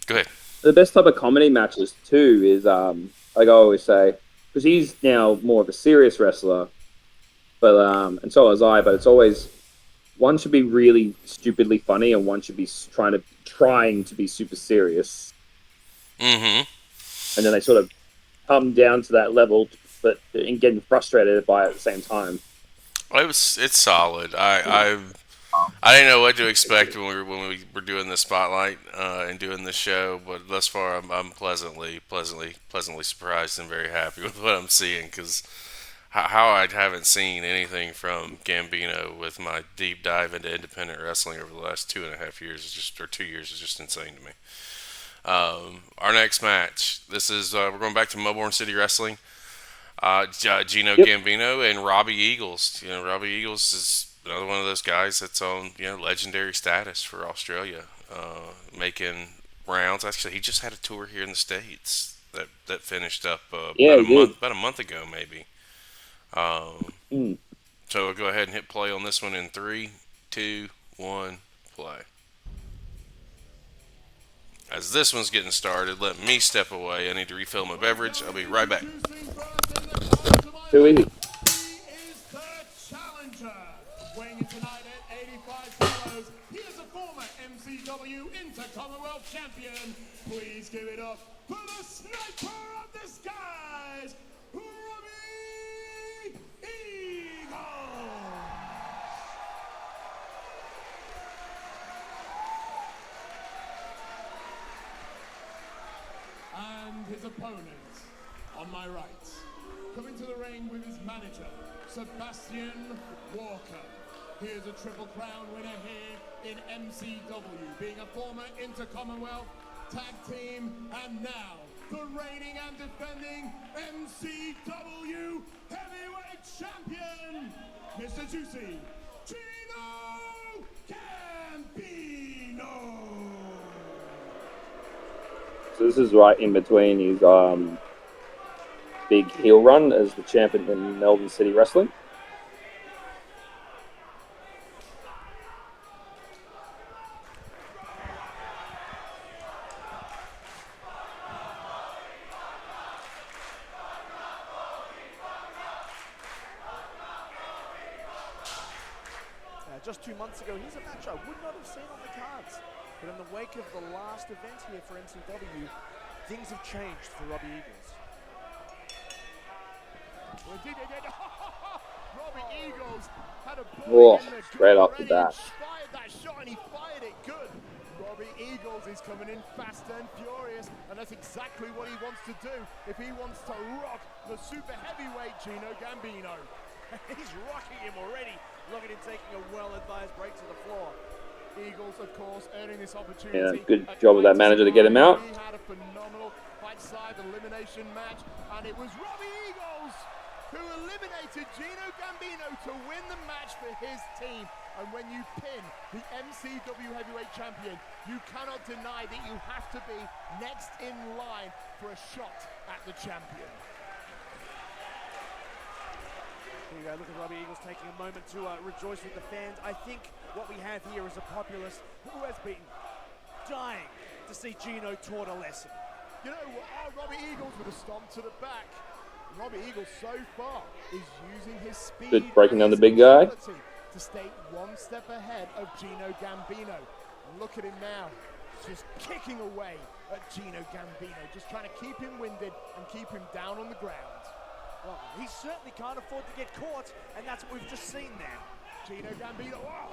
go ahead. the best type of comedy matches too is like I always say, because he's now more of a serious wrestler, but and so was I. But it's always one should be really stupidly funny, and one should be trying to be super serious. Mm-hmm. And then they sort of come down to that level, but and getting frustrated by it at the same time. It's solid. I didn't know what to expect when we were doing the spotlight and doing the show, but thus far I'm pleasantly surprised and very happy with what I'm seeing because how I haven't seen anything from Gambino with my deep dive into independent wrestling over the last 2.5 years or 2 years is just insane to me. Our next match. This is we're going back to Melbourne City Wrestling. Gino Gambino and Robbie Eagles. Robbie Eagles is another one of those guys that's on legendary status for Australia, making rounds. Actually, he just had a tour here in the States that finished up about a month ago, maybe. So we'll go ahead and hit play on this one in 3, 2, 1, play. As this one's getting started, let me step away. I need to refill my beverage. I'll be right back. Too easy. He is the challenger. Weighing in tonight at 85 kilos, he is a former MCW Inter-Commonwealth champion. Please give it up for the sniper of the skies, Robbie Eagles. And his opponent on my right, coming to the ring with his manager, Sebastian Walker. He is a Triple Crown winner here in MCW, being a former Inter-Commonwealth Tag Team, and now the reigning and defending MCW Heavyweight Champion, Mr.Juicy, Gino Gambino. So this is right in between his big heel run as the champion in Melbourne City Wrestling. Just 2 months ago, here's a match I would not have seen on the cards. But in the wake of the last event here for MCW, things have changed for Robbie Eagles. Robbie Eagles had a straight off the bat. Fired that shot and he fired it good. Robbie Eagles is coming in fast and furious, and that's exactly what he wants to do if he wants to rock the super heavyweight Gino Gambino. He's rocking him already. Look at him taking a well-advised break to the floor. Eagles, of course, earning this opportunity. Yeah, good job of that manager to get him out. He had a phenomenal fight-side elimination match, and it was Robbie Eagles who eliminated Gino Gambino to win the match for his team. And when you pin the MCW Heavyweight Champion, you cannot deny that you have to be next in line for a shot at the champion. Here you go, look at Robbie Eagles taking a moment to rejoice with the fans. I think what we have here is a populace who has been dying to see Gino taught a lesson. You know, Robbie Eagles with a stomp to the back. Robbie Eagles so far is using his speed. Good, breaking down the big guy. To stay one step ahead of Gino Gambino. And look at him now, just kicking away at Gino Gambino, just trying to keep him winded and keep him down on the ground. Well, he certainly can't afford to get caught, and that's what we've just seen there. Gino Gambino, oh,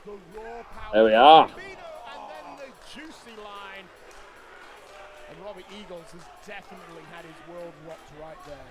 the raw power. There we are. Gambino, and then the juicy line. And Robbie Eagles has definitely had his world rocked right there.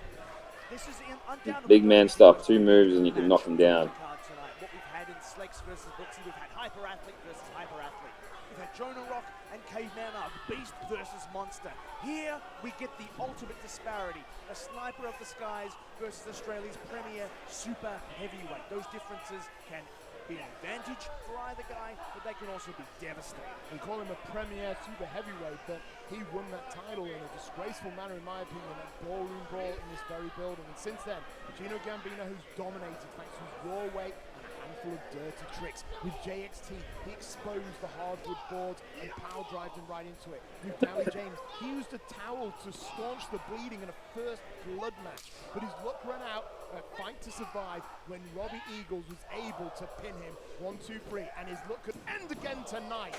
This is undoubtedly Big man stuff. 2 moves and you can knock him down. What we've had in Slex versus Brooksy, we've had hyper athlete versus hyper athlete. We've had Jonah Rock and Caveman Up, beast versus monster. Here we get the ultimate disparity: a sniper of the skies versus Australia's premier super heavyweight. Those differences can be an advantage for either guy, but they can also be devastating. We call him a premier super heavyweight, but he won that title in a disgraceful manner, in my opinion, that ballroom brawl in this very building. And since then, Gino Gambino, who's dominated thanks to his raw weight and a handful of dirty tricks. With JXT, he exposed the hardwood boards and power drived him right into it. With Dowie James, he used a towel to staunch the bleeding in a first blood match, but his luck ran out at Fight to Survive when Robbie Eagles was able to pin him 1, 2, 3, and his luck could end again tonight.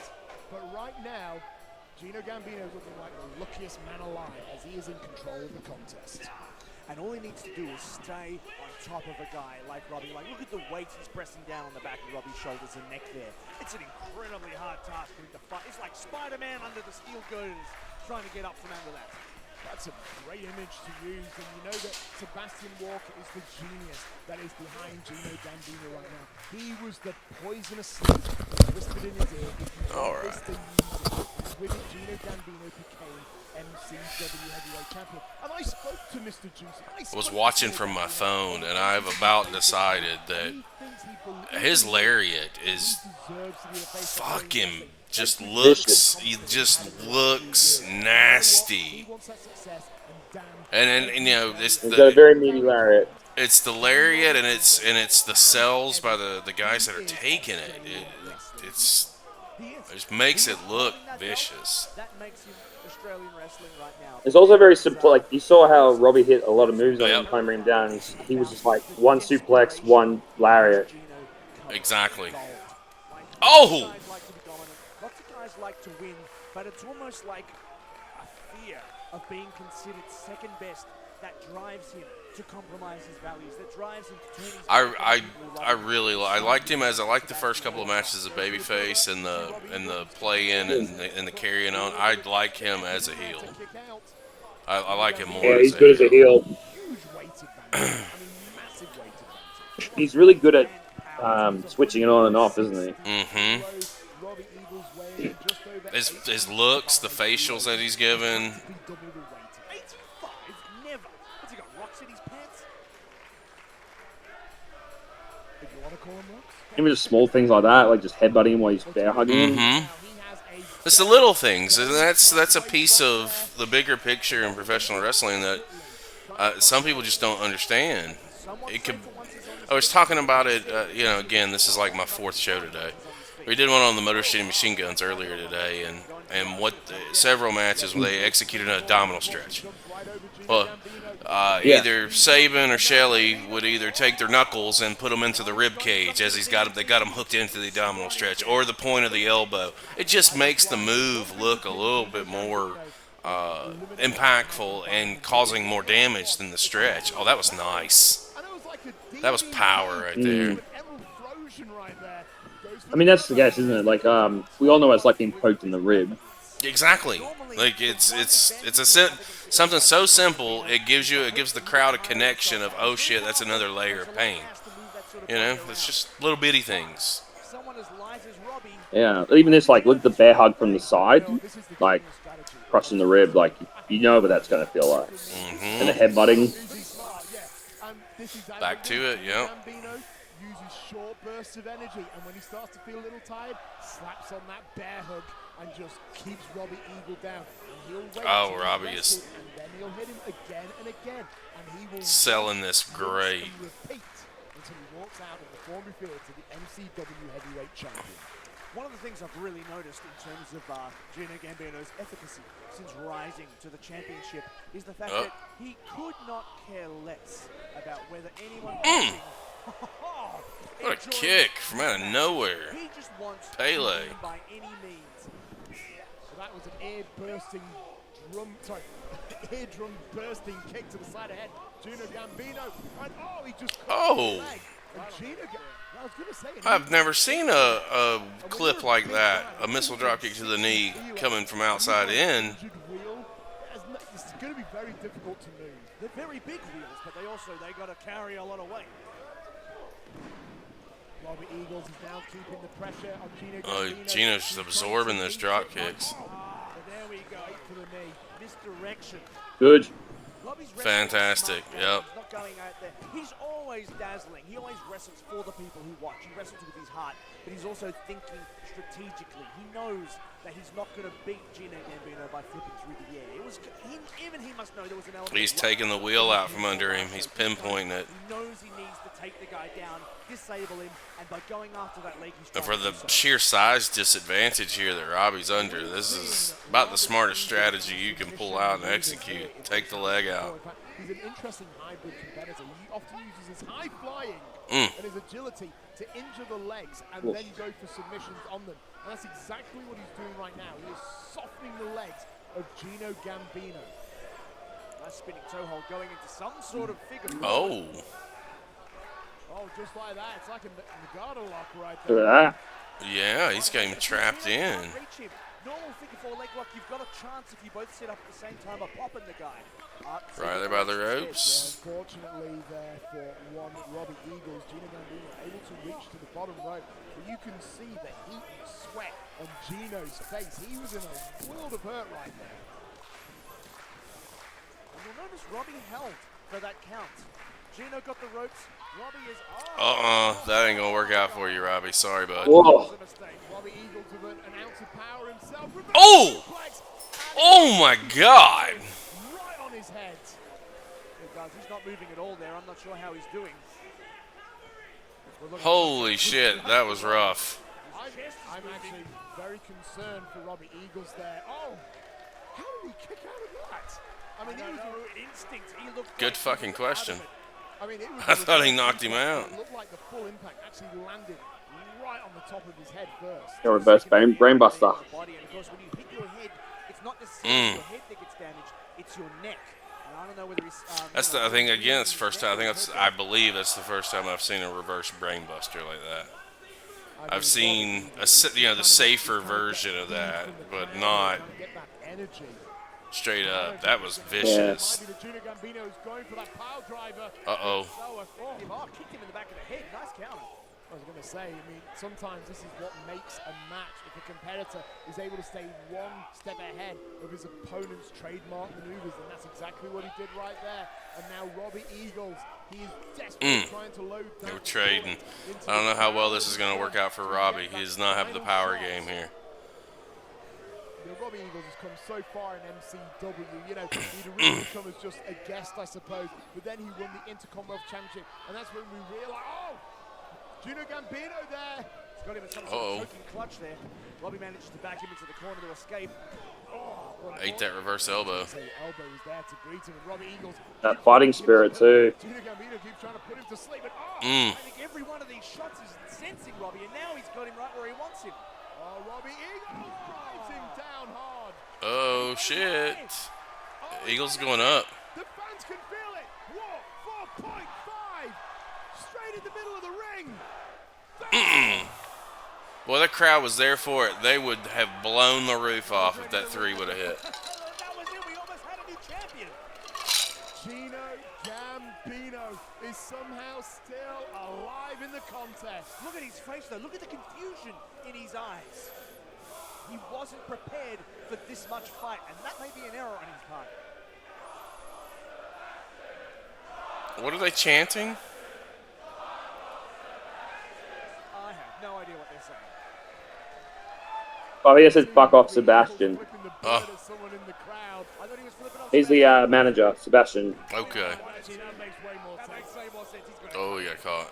But right now, Gino Gambino is looking like the luckiest man alive as he is in control of the contest. And all he needs to do is stay on top of a guy like Robbie. Like, look at the weight he's pressing down on the back of Robbie's shoulders and neck there. It's an incredibly hard task for him to fight. It's like Spider-Man under the steel girders trying to get up from under that. That's a great image to use, and you know that Sebastian Walker is the genius that is behind Gino Gambino right now. He was the poisonous snake that whispered in his ear. All right. With it, Gino Gambino became MCW heavyweight champion. And I spoke to Mr. Juicy. I was watching from my phone, and I've about decided that his lariat is fucking just looks nasty. And you know, He's got a very meaty lariat. it's the lariat, and it's the cells by the guys that are taking it. It just makes it look vicious. That makes him Australian wrestling right now. It's also very simple. Like, you saw how Robbie hit a lot of moves on him, trying to bring him down. He was just like 1 suplex, 1 lariat. Exactly. Oh! Lots of guys like to win, but it's almost like a fear of being considered second best that drives him to compromise his values, that drives him to turn his I liked him as I liked the first couple of matches as a babyface and the play-in and the carrying on. I like him as a heel. I like him more. Yeah, he's good as a heel. He's really good at switching it on and off, isn't he? Mm-hmm. His looks, the facials that he's given. Even just small things like that, like just headbutting him while he's bear hugging him. Mm-hmm. It's the little things, and that's a piece of the bigger picture in professional wrestling that some people just don't understand. I was talking about it. Again, this is like my 4th show today. We did one on the Motor City Machine Guns earlier today, and several matches where they executed an abdominal stretch. Well, either Saban or Shelley would either take their knuckles and put them into the rib cage as they got them hooked into the abdominal stretch, or the point of the elbow. It just makes the move look a little bit more impactful and causing more damage than the stretch. Oh, that was nice. That was power right there. I mean, that's the guess, isn't it? Like, we all know what it's like being poked in the rib. Exactly. Like it's something so simple. It gives the crowd a connection of, oh shit, that's another layer of pain. You know, it's just little bitty things. Yeah, even this, like, look at the bear hug from the side, like crushing the rib, like you know what that's gonna feel like. Mm-hmm. And the headbutting. Back to it, yeah. Uses short bursts of energy, and when he starts to feel a little tired, slaps on that bear hug and just keeps Robbie Eagle down. Oh, Robbie is and then he'll hit him again and again, and he will selling this great. Repeat until he walks out of the former field to the MCW heavyweight champion. One of the things I've really noticed in terms of Gino Gambino's efficacy since rising to the championship is the fact that he could not care less about whether anyone What a kick from out of nowhere. He just wants Pele. by any means. that was an ear-bursting eardrum bursting kick to the side of the head. Gino Gambino, and he just caught the leg. And I was gonna say, I've never seen a clip like that, a missile dropkick to the knee coming from outside in. It's going to be very difficult to move. They're very big wheels, but they got to carry a lot of weight. Robbie Eagles is now keeping the pressure on Gino Gambino. Gino's just absorbing those drop kicks. There we go. To the knee. Misdirection. Good. Robbie's Fantastic, wrestling yep. smart. He's not going out there. He's always dazzling. He always wrestles for the people who watch. He wrestles with his heart, but he's also thinking strategically. He knows that he's not going to beat Gino Gambino by flipping through the air. Even he must know there was an element. He's taking the wheel out from under him. He's pinpointing it. He knows he needs to take the guy down, disable him, and by going after that leg, he's And trying for to the do so. sheer size disadvantage here that Robbie's under, this is about the smartest strategy you can pull out and execute. Take the leg out. He's an interesting hybrid competitor. He often uses his high flying Mm. and his agility to injure the legs and then go for submissions on them. And that's exactly what he's doing right now. He is softening the legs of Gino Gambino. Nice spinning toe hold going into some sort of figure. Oh. Oh, just like that. It's like a Nagata lock right Look there. at that. Yeah, he's getting trapped in. Reach him. Normal figure four leg lock. You've got a chance if you both sit up at the same time of popping the guy. Right there by the ropes. Unfortunately, there for one Robbie Eagles, Gino Gambino able to reach to the bottom rope. But you can see the heat and sweat on Gino's face. He was in a world of hurt right there. And you'll notice Robbie held for that count. Gino got the ropes. Robbie is That ain't gonna work out for you, Robbie. Sorry, bud. Whoa. A mistake. Robbie Eagles with an ounce of power himself. Oh! Oh my God! Right on his head. He's not moving at all there. I'm not sure how he's doing. Holy shit, that was rough. I'm actually very concerned for Robbie Eagles there. Oh, how did he kick out of that? I mean, He was instinct. He looked Good like fucking question. I mean, it was I thought he knocked him out. It looked like the full impact actually landed right on the top of his head first. Yeah, reverse brainbuster. body. And of course, when you hit your head, it's not necessarily your head that gets damaged; it's your neck. And I don't know whether he's. That's the thing again. It's the first time. I believe that's the first time I've seen a reverse brainbuster like that. I've seen the safer version of that, but not Get that energy. straight up. That was vicious. Maybe the Gino Gambino is going for that pile driver. Uh-oh. Kicked him in the back of the head. Nice counter. I was going to say, I mean, sometimes this is what makes a match. If a competitor is able to stay one step ahead of his opponent's trademark maneuvers, and that's exactly what he did right there. And now Robbie Eagles, he is desperately trying to load They that were trading. into I don't know how the well this is going to work out for Robbie. He does not have the power game here. You know, Robbie Eagles has come so far in MCW. You know, he'd originally come as just a guest, I suppose, but then he won the Intercommonwealth Championship, and that's when we realized, Gino Gambino there. He's got him in some sort of choking clutch there. Robbie manages to back him into the corner to escape. Ate that reverse elbow. The elbow is there to greet him, and Robbie Eagles. That fighting spirit too. Gino Gambino keeps trying to put him to sleep, but I think every one of these shots is sensing Robbie, and now he's got him right where he wants him. Robbie Eagles biting down hard. Oh, shit. Eagles going up. The fans can feel it. Whoa, 4.5. Straight in the middle of the ring. Boy, that crowd was there for it. They would have blown the roof off if that 3 would have hit. That was it. We almost had a new champion. Gino Gambino is somehow still alive in the contest. Look at his face, though. Look at the confusion in his eyes. He wasn't prepared for this much fight, and that may be an error on his part. What are they chanting? I have no idea what they're saying. Oh, he just says fuck off, Sebastian. Flipping the bird at someone in the crowd. I thought he was flipping off. He's the manager, Sebastian. Okay. Actually, that makes way more That sense. makes way more sense. He's got Oh, he got caught.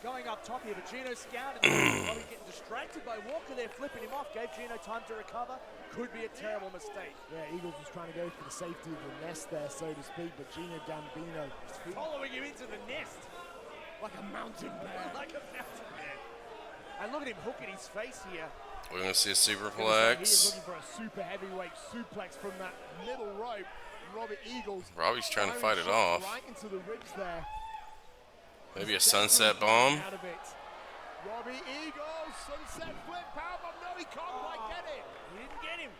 going up top here, but Gino scouted. Robbie getting distracted by Walker there, flipping him off. Gave Gino time to recover. Could be a terrible mistake. Yeah, Eagles was trying to go for the safety of the nest there, so to speak, but Gino Gambino Following him into the nest like a mountain bear. like a mountain man. And look at him hooking his face here. We're gonna see a He is superplex. looking for a super heavyweight suplex from that middle rope. Robbie Eagles. Robbie's trying to firing fight it shots off. right into the ribs there. Maybe a He's sunset definitely coming bomb. out of it. Robbie Eagles, sunset flip, powerbomb. No, he can't quite get it. He didn't get him.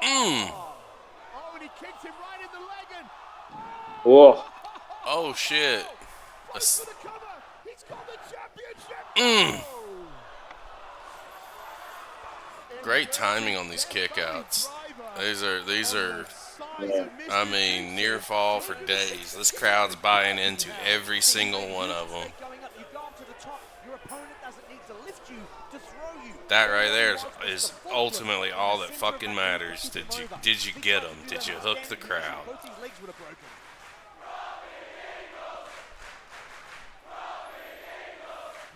Oh, and he kicked him right in the leg. And Oh, Oh shit. fights for the cover. He's got the championship. Oh. Great timing on these kickouts. These are Yeah. I mean, near fall for days. This crowd's buying into every single one of them. Going up, you go up to the top. Your opponent doesn't need to lift you to throw you. That right there is ultimately all that fucking matters. Did you get them? Did you hook the crowd? Both his legs would have broken.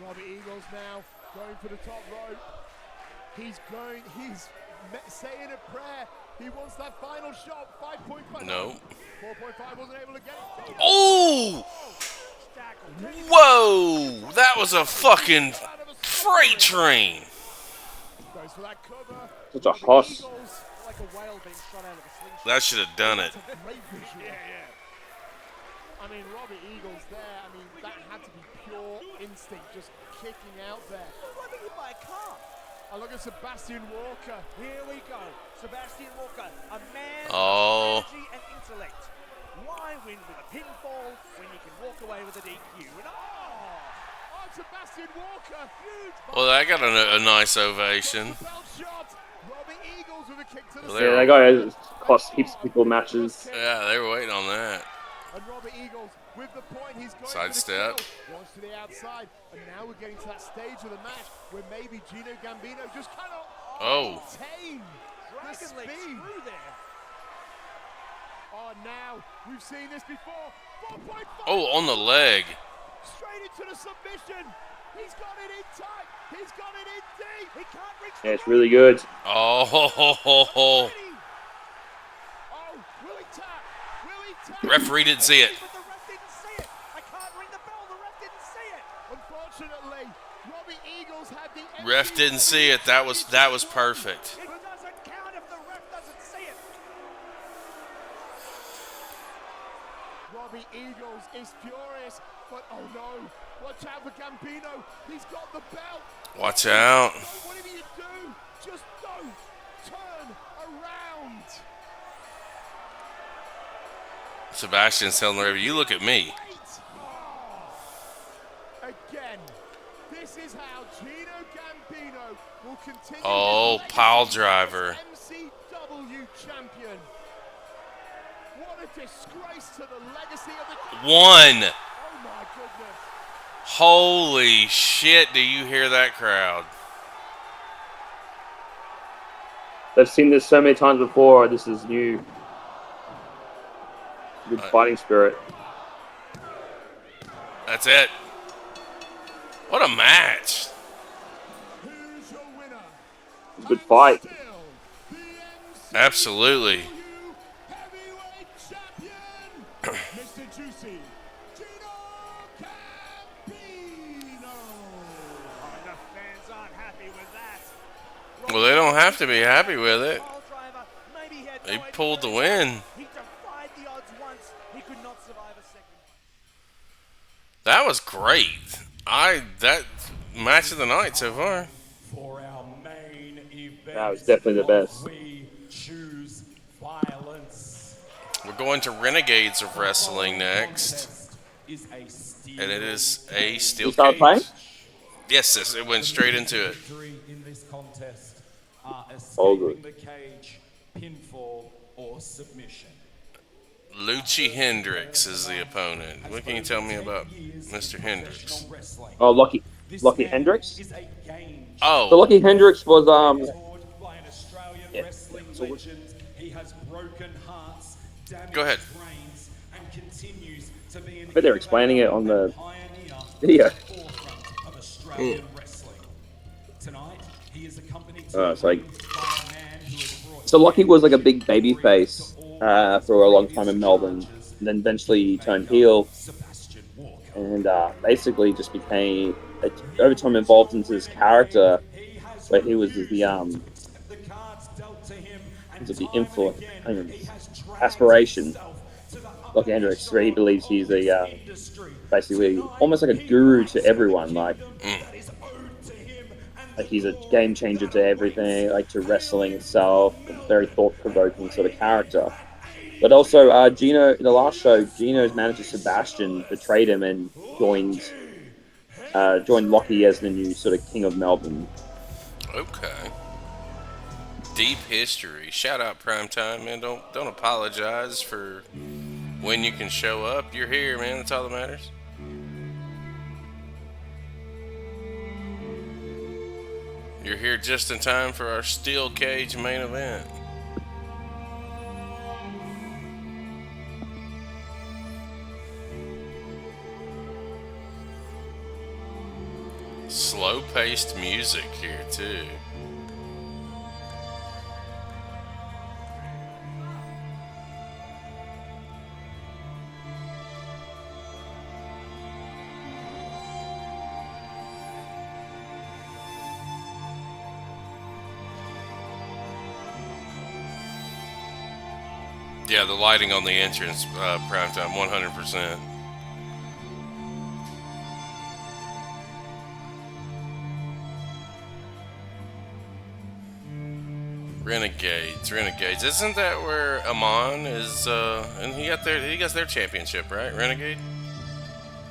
Robbie Eagles now going for the top rope. He's saying a prayer. He wants that final shot. 5.5. No. 4.5 wasn't able to get it. Oh! Whoa! That was a fucking freight train. Goes for that cover. such a hoss. Eagles, Like a whale being shot out of a slingshot. That should have done it. great visual. Yeah. I mean, Robbie Eagles there. I mean, that had to be pure instinct, just kicking out there. Why did he buy a car? I look at Sebastian Walker. Here we go. Sebastian Walker, a man Oh. of strategy and intellect. Why win with a pinfall when you can walk away with a DQ? And Oh, Sebastian Walker. Huge. Well, that got a nice ovation. Belt shot. Robbie Eagles with a kick to the Well, Yeah, that guy has cost heaps of people matches. Yeah, they were waiting on that. And Robbie Eagles with the point, he's going Sidestep. for the kill. Wants to the outside, and now we're getting to that stage of the match where maybe Gino Gambino just cannot Oh. maintain the Dragon leg speed. screw there. Oh, now we've seen this before. 4.5. Oh, on the leg. Straight into the submission. He's got it in tight. He's got it in deep. He can't reach Yeah, it's really good. Oh. Oh, will he tap? Will he tap? Referee didn't see it. But the ref didn't see it. I can't ring the bell. The ref didn't see it. Unfortunately, Robbie Eagles had the Ref didn't see it. That was perfect. It doesn't count if the ref doesn't see it. Robbie Eagles is furious, but oh no, watch out for Gambino. He's got the belt. Watch out. Whatever you do, just don't turn around. Sebastian's telling the referee, you look at me. Wait. Again, this is how Gino Gambino will continue. Oh, his pile legacy driver. as MCW champion. What a disgrace to the legacy of the. One. Oh my goodness. Holy shit, do you hear that crowd? They've seen this so many times before. This is new. Good fighting spirit. That's it. What a match. Who's your winner? It's a good fight. Still, the Absolutely. MCW heavyweight champion, Mr. Juicy, Gino Gambino. Oh, the fans aren't happy with that. Well, they don't have to be happy with it. Pile driver, maybe he had no He idea pulled the where he win. was. He defied the odds once. He could not survive a second. That was great. That match of the night so far. For our main event, That was definitely the best. we choose violence. We're going to Renegades of Wrestling next. Contest is a steel And it is a steel You started cage. playing? Yes, it went straight into it. victory in this contest are All escaping good. the cage, pinfall, or submission. Lucci Hendrix is the opponent. What can you tell me about Mr. Hendrix? Oh, Lucky Hendrix? Is a game So Oh, Lucky Hendrix was toured by an Australian Yeah. wrestling So what- legend. He has broken hearts, damaged Go ahead. brains, and continues to be an But they're explaining it on the pioneer video. at the forefront of Australian wrestling. Tonight, he is accompanied It's like by a man who has brought so Lucky was like a big baby face for a long time in Melbourne, and then eventually turned heel, Sebastian Walker. and basically just became over time evolved into this character where he was the influence, aspiration. Locky Hendrix, where he believes he's basically almost like a guru to everyone. Like he's a game changer to everything, like to wrestling itself. Very thought provoking sort of character. But also, Gino in the last show, Gino's manager Sebastian betrayed him and joined Locky as the new sort of king of Melbourne. Okay. Deep history. Shout out Primetime, man. Don't apologize for when you can show up. You're here, man. That's all that matters. You're here just in time for our steel cage main event. Slow-paced music here too. Yeah, the lighting on the entrance, Primetime, 100%. Renegades. Isn't that where Amon is? And he got their championship, right? Renegade.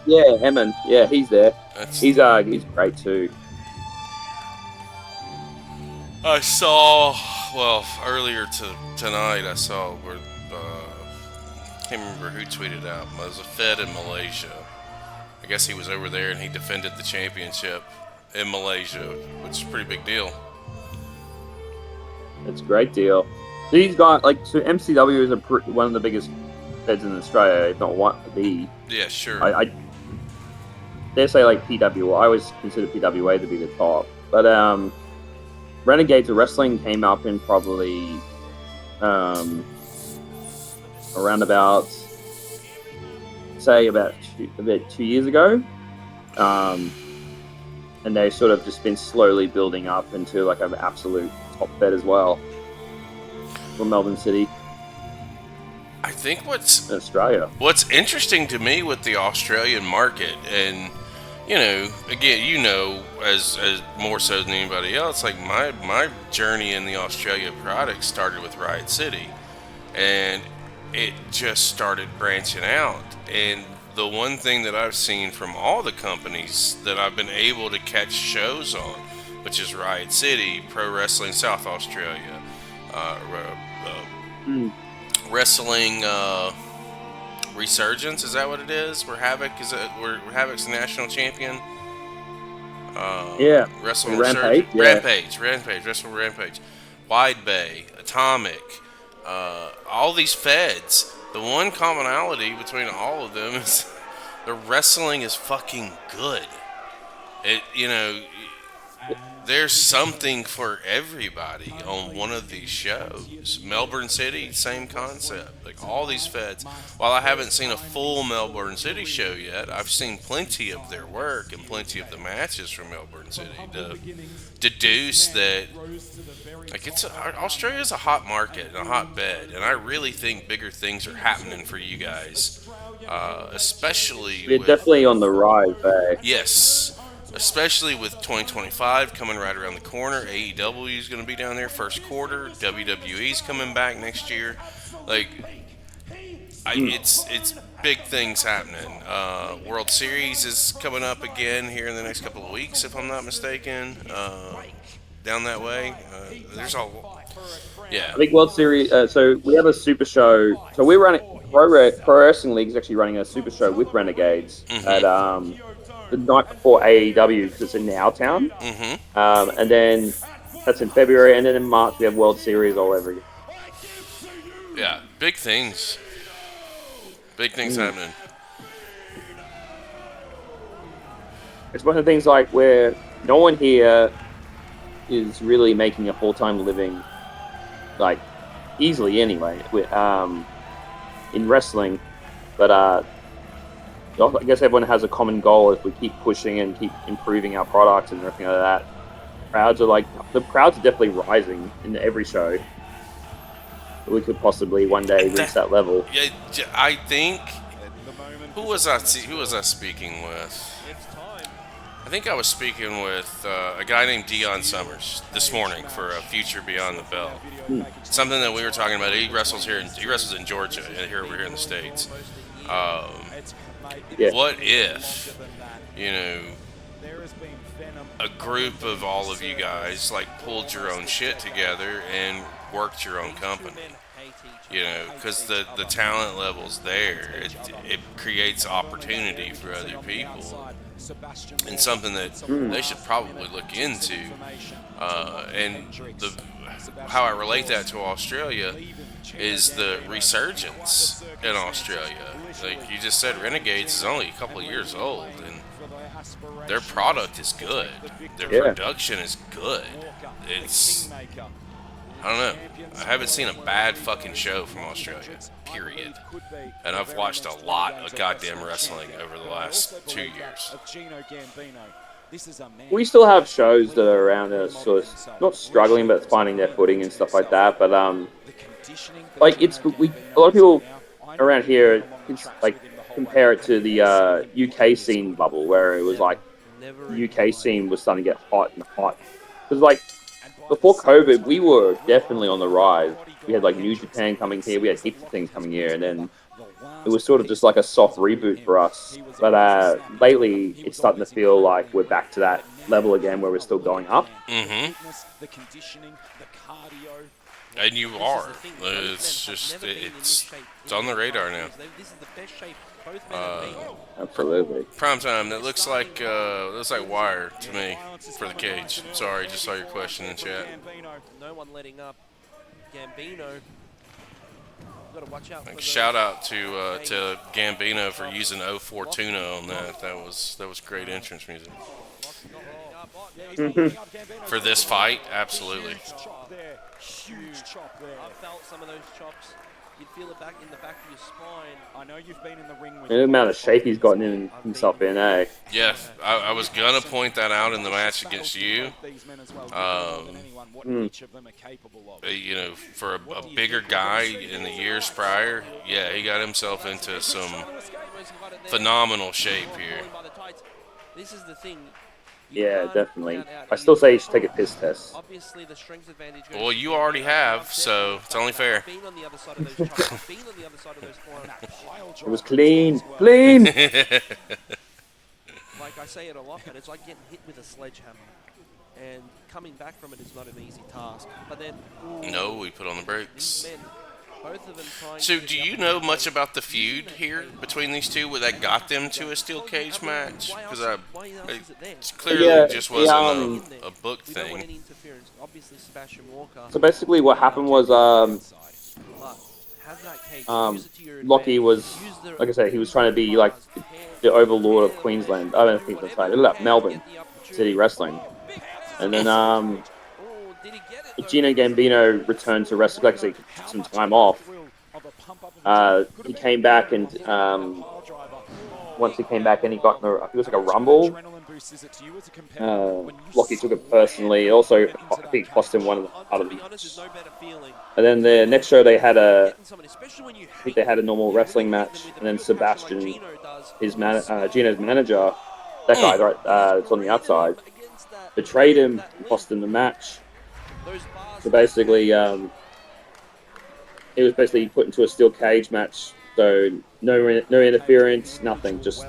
Yeah, Emin. Yeah, he's there. That's. He's great too. I saw. Well, earlier tonight, I saw where. Can't remember who tweeted out. But it was a Fed in Malaysia. I guess he was over there and he defended the championship in Malaysia, which is a pretty big deal. It's a great deal. These guys, so MCW is one of the biggest feds in Australia, if not one the. Yeah, sure. I dare say PWA. I always consider PWA to be the top, but Renegades of Wrestling came up in probably around about 2 years ago, and they've sort of just been slowly building up into an absolute top fed as well from Melbourne City. I think what's interesting to me with the Australian market, and again, as more so than anybody else, my journey in the Australia product started with Riot City, and it just started branching out. And the one thing that I've seen from all the companies that I've been able to catch shows on, which is Riot City, Pro Wrestling South Australia, Wrestling Resurgence, is that what it is? Where Havoc's the national champion. Wrestle Rampage. Rampage, Wrestle Rampage, Wide Bay, Atomic, all these feds. The one commonality between all of them is the wrestling is fucking good. There's something for everybody on one of these shows. Melbourne City, same concept. All these feds. While I haven't seen a full Melbourne City show yet, I've seen plenty of their work and plenty of the matches from Melbourne City to deduce that Australia's a hot market and a hotbed, and I really think bigger things are happening for you guys, especially. We're definitely on the rise, Yes. Especially with 2025 coming right around the corner. AEW is going to be down there first quarter. WWE's coming back next year. It's big things happening. World Series is coming up again here in the next couple of weeks, if I'm not mistaken. Down that way, there's a yeah. I think World Series. So we have a super show. So we're running Pro Wrestling League is actually running a super show with Renegades at the night before AEW because it's in our town. And then that's in February, and then in March we have World Series all over again. Yeah, big things. Big things happening. It's one of the things where no one here is really making a full-time living, easily anyway, in wrestling. But I guess everyone has a common goal. If we keep pushing and keep improving our products and everything like that, the crowds are definitely rising in every show. We could possibly one day reach that level. Yeah, I think. The moment Who is was upon I? us. Who was I speaking with? It's time. I think I was speaking with a guy named Dion Summers this morning for a Future Beyond the Bell. Something that we were talking about. He wrestles here. He wrestles in Georgia, here over here in the states. Yeah. What if, you know, There has been venom. a group of all of you guys like pulled your own shit together and worked your own company? You know, because the talent level's there. It creates opportunity for other people, and something that they should probably look into. And how I relate that to Australia is the resurgence in Australia. Like you just said, Renegades is only a couple of years old, and their product is good. Their Yeah. production is good. It's, I don't know. I haven't seen a bad fucking show from Australia, period. And I've watched a lot of goddamn wrestling over the last 2 years. Of Gino Gambino. This is a man. We still have shows that are around us, sort of not struggling, but finding their footing and stuff like that. But like it's a lot of people around here like compare it to the UK scene bubble, where it was like the UK scene was starting to get hot and hot. Because like before COVID, we were definitely on the rise. We had like New Japan coming here, we had heaps of things coming here, and then it was sort of just like a soft reboot for us. But lately, it's starting to feel like we're back to that level again, where we're still going up. Mm-hmm. The conditioning, the cardio. And you are. It's just, it's on the radar now. This is the best shape both men have been in. Absolutely. Prime time. That looks like wire to me for the cage. Sorry, just saw your question in chat. No one letting up. Gambino. Got to watch out. For Shout out to Gambino for using 04 Tuna on that. That was great entrance music. For this fight, absolutely. Chop there. Huge chop there. I've felt some of those chops. You'd feel it back in the back of your spine. I know you've been in the ring with And the amount of shape he's gotten in himself in, eh? Yeah, I was gonna point that out in the match against you. You know, for a bigger guy in the years prior, yeah, he got himself into some phenomenal shape here. This is the thing. Yeah, definitely. I still say you should take a piss test. Obviously, the strength advantage. Well, you already have, so it's only fair. Being on the other side of those chops, being on the other side of those forearms. It was clean. Clean! Like I say it a lot, but it's like getting hit with a sledgehammer. And coming back from it is not an easy task. But then, No, we put on the brakes. these men, both of them trying So, to do you know much about the feud here between these two? Where that got them to a steel cage match? Because it clearly Yeah, just wasn't yeah, a book We don't want thing. any interference. Obviously, Sebastian Walker. So basically what happened was But have that cage, use it to your Locky advantage. was, Use the- like I said, he was trying to be like the overlord of Queensland. I don't think that's right. Melbourne City Wrestling. And then Oh, did he get it, though? Gino Gambino returned to wrestling, like I said, took some time off. He came back and once he came back and he got in I think it was like a rumble. Locky took it personally. Also, I think it cost him one of the To other be honest, there's no better feeling. And then the next show they had Getting someone, especially when you I think they had a normal wrestling match, and then Sebastian, Gino's manager, that guy right, that's on the outside, betrayed him and cost him the match. So basically, he was basically put into a steel cage match. So no interference, nothing. Just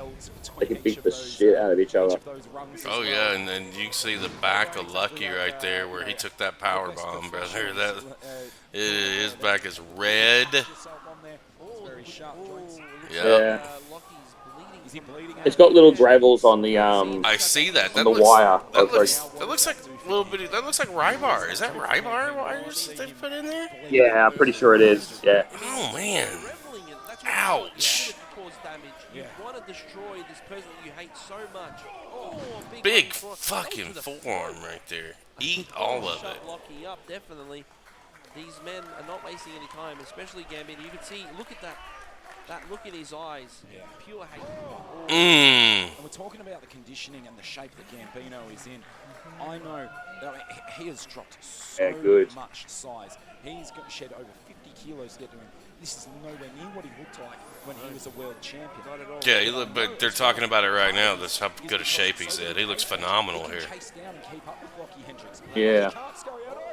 they could beat the shit out of each other. Oh yeah, and then you can see the back of Lucky right there where he took that power bomb, brother. His back is red. Yeah. Locky's bleeding. It's got little gravels on the I see that. on the wire. That looks like little bitty. That looks like Rybar. Is that Rybar wires that they put in there? Yeah, I'm pretty sure it is. Yeah. Oh man. Reveling in. That's what Ouch. you want to cause damage. You want to destroy this person that you hate so much. Oh, Big fucking fucking forearm right there. Eat all of Shut it. Locky up, definitely. These men are not wasting any time, especially Gambino. You can see, look at that. That look in his eyes, pure hate. Mm. And we're talking about the conditioning and the shape that Gambino is in. I know that he has dropped so much size. He's got shed over 50 kilos to get to him. This is nowhere near what he looked like when he was a world champion. Not at all. Yeah, but they're talking about it right now. That's how good a shape he's in. He looks phenomenal here. Chase down and keep up with Locky Hendrix. Yeah.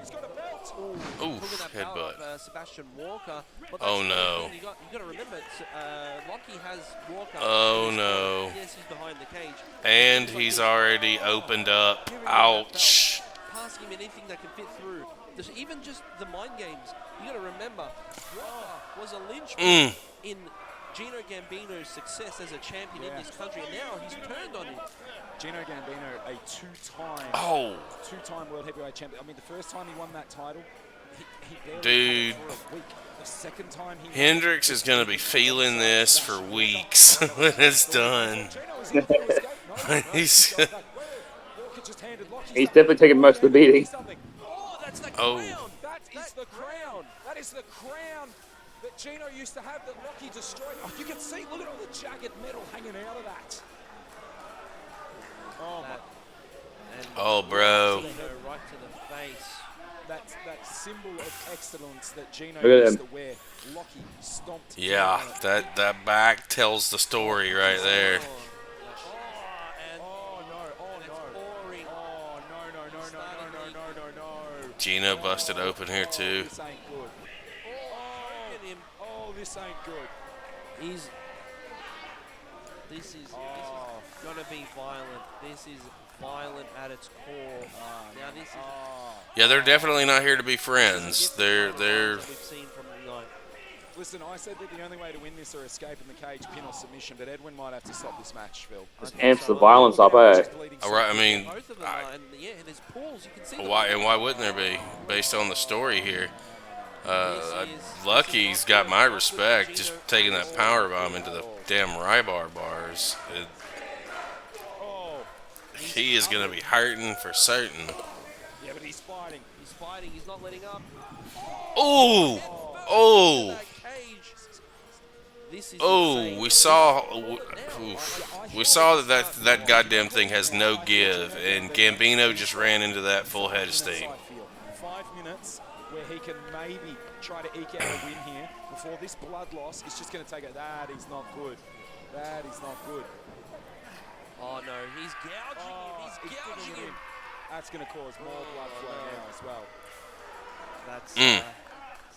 He's got a belt. Oof, headbutt. Sebastian Walker. Oh no. You got to remember, Locky has Walker. Oh no. Yes, he's behind the cage. And he's already opened up. Ouch. Passing him anything that can fit through. Even just the mind games. You got to remember, Walker was a linchpin in Gino Gambino's success as a champion in this country, and now he's turned on him. Gino Gambino, a two-time world heavyweight champion. I mean, the first time he won that title, he barely had it for a week. The second time Hendrix is going to be feeling this for weeks when it's done. He's definitely taking most of the beating. Oh, that's the crown. That is the crown. That is the crown that Gino used to have that Locky destroyed. Oh, you can see, look at all the jagged metal hanging out of that. Oh, bro. Right to the face. That symbol of excellence that Gino Look at used him. to wear. Locky stomped. Yeah, that back tells the story right there. Gino busted open here too. This ain't good. This ain't good. This is gonna be violent. This is violent at its core. Now this is. Yeah, they're definitely not here to be friends. They're. We've seen from the night. Listen, I said that the only way to win this or escape in the cage, pin or submission, but Edwin might have to stop this match, Phil. Just amps the violence up, eh? All right, I mean, Both of them are, and there's pools. You can see. why wouldn't there be? Based on the story here, Lucky's got my respect. Just taking that power bomb into the damn Rybar bars. He is going to be hurting for certain. Yeah, but he's fighting. He's fighting. He's not letting up. Oh! This is Oh! We saw that goddamn thing has no give, and Gambino just ran into that full head of steam. 5 minutes where he can maybe try to eke out a win here before this blood loss is just going to take it. That is not good. That is not good. Oh no, he's gouging him. He's gouging him. That's going to cause more blood flow now as well. That's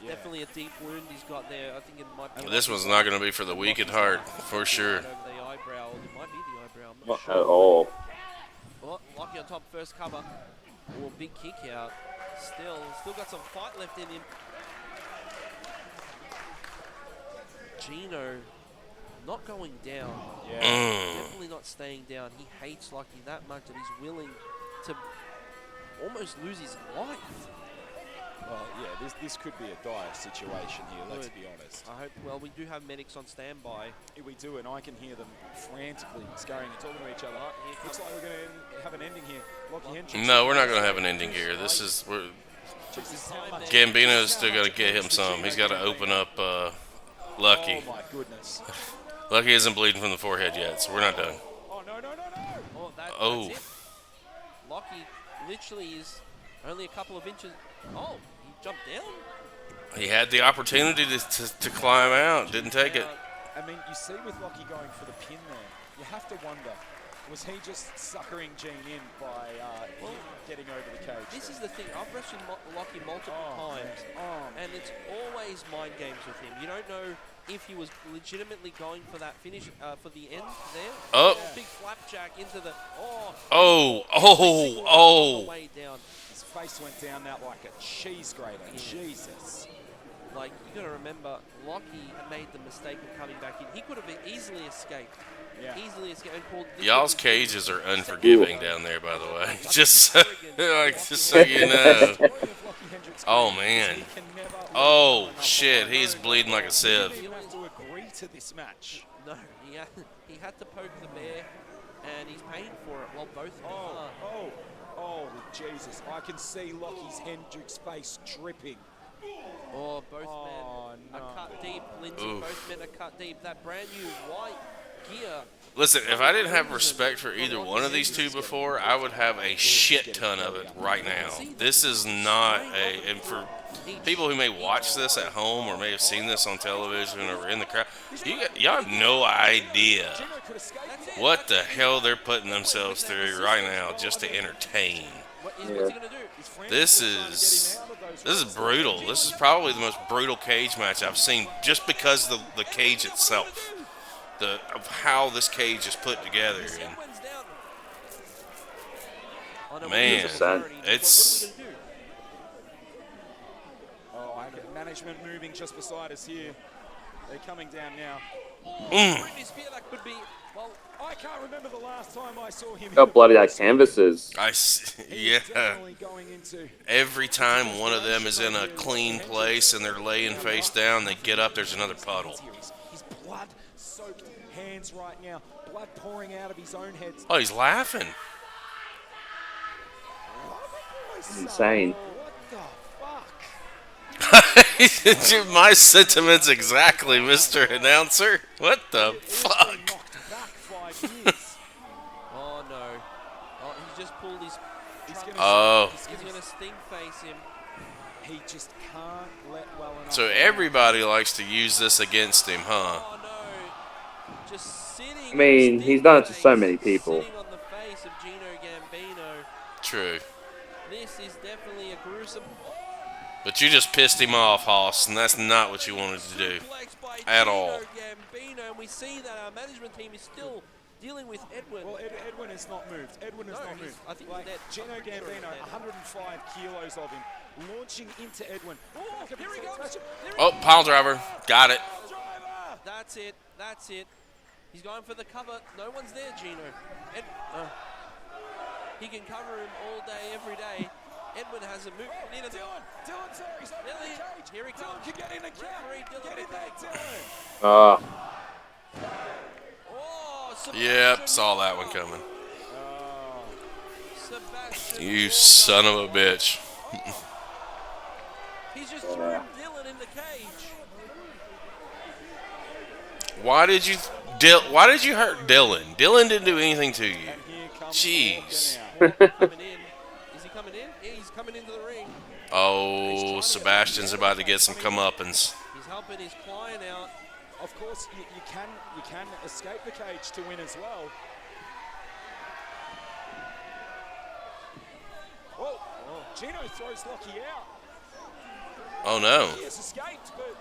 definitely a deep wound he's got there. I think it might be. This one's not going to be for the weak at heart, for sure. Over the eyebrow. It might be the eyebrow. I'm Not not at sure. all. Oh, Locky on top, first cover. Oh, big kick out. Still got some fight left in him. Gino not going down. Definitely not staying down. He hates Locky that much that he's willing to almost lose his life. Well, yeah, this could be a dire situation here, let's be honest. I hope, well, we do have medics on standby. Yeah, we do, and I can hear them frantically scurrying and talking to each other. Looks like we're going to have an ending here. Locky Hendrix. No, we're not going to have an ending here. Gambino's still going to get him some. He's got to open up Lucky. Oh, my goodness. Lucky isn't bleeding from the forehead yet, so we're not done. Oh, no. Oh, Oh. that's it. Locky literally is only a couple of inches. Oh, he jumped down. He had the opportunity to climb out, didn't take it. I mean, you see with Locky going for the pin there, you have to wonder, was he just suckering Gene in by him getting over the cage? This is the thing. I've wrestled Locky multiple times, and it's always mind games with him. You don't know if he was legitimately going for that finish, for the end there. Oh. Big flapjack into the... Way down. His face went down that like a cheese grater. Yeah. Jesus. Like, you got to remember, Locky had made the mistake of coming back in. He could have easily escaped. Yeah. Easily escaped. And pulled Y'all's cages are unforgiving down there, by the way. Just so you know. Oh, man. Oh, shit. He's bleeding like a sieve. He didn't have to agree to this match. No, he had to poke the bear, and he's paying for it. Well, both of them are. Oh, Jesus. I can see Locky's Hendrix face dripping. Oh, both Oh, men no. are cut deep. Lindsay, Oof. both men are cut deep. That brand new white gear. Listen, if I didn't have respect for either one of these two before, I would have a shit ton of it right now. This is not a, and for people who may watch this at home or may have seen this on television or in the crowd, y'all have no idea what the hell they're putting themselves through right now just to entertain. What's he going to do? This is brutal. This is probably the most brutal cage match I've seen, just because the cage itself, of how this cage is put together. And man, it's Oh, I get management moving just beside us here. They're coming down now. Britney Spears, that could be. Well, I can't remember the last time I saw him. How bloody that canvases. yeah. Definitely going into Every time one of them is in a clean place and they're laying face down, they get up, there's another puddle. his blood-soaked hands right now. Blood pouring out of his own head. Oh, he's laughing. Insane. What the fuck? My sentiments exactly, Mr. Announcer. What the fuck? Knocked back 5 years. oh no. Oh, he's just pulled his. Oh. He's going to stink face him. He just can't let well enough. So everybody likes to use this against him, huh? Oh no. Just sitting. I mean, he's done it to so many people. Sitting on the face of Gino Gambino. True. This is definitely a gruesome. But you just pissed him off, Hoss, and that's not what you wanted to do. Suplex by At Gino all. Gambino, and we see that our management team is still dealing with Edwin. Well, Edwin has not moved. Edwin has No, not he's- moved. I think like that- Gino I'm pretty sure Gambino, he's dead. 105 kilos of him, launching into Edwin. Oh, here he goes. There he Oh, pile driver. Got it. Driver! That's it. That's it. He's going for the cover. No one's there, Gino. He can cover him all day, every day. Edwin hasn't moved. Dylan's there. He's over Dylan, the cage. here he Dylan comes. can get in the count. Referee Dylan Get in there, Dylan. Ah, Oh, Sebastian Yep, saw that one Walker. coming. Sebastian You Walker. son of a bitch. He's just threw Dylan in the cage. Why did you hurt Dylan? Dylan didn't do anything to you. And here comes Jeez. Walker now. Coming in. Is he coming in? Yeah, he's coming into the ring. Oh, Sebastian's about to get some comeuppance. He's helping his client out. Of course, you can escape the cage to win as well. Whoa! Gino throws Locky out. Oh no. He has escaped, but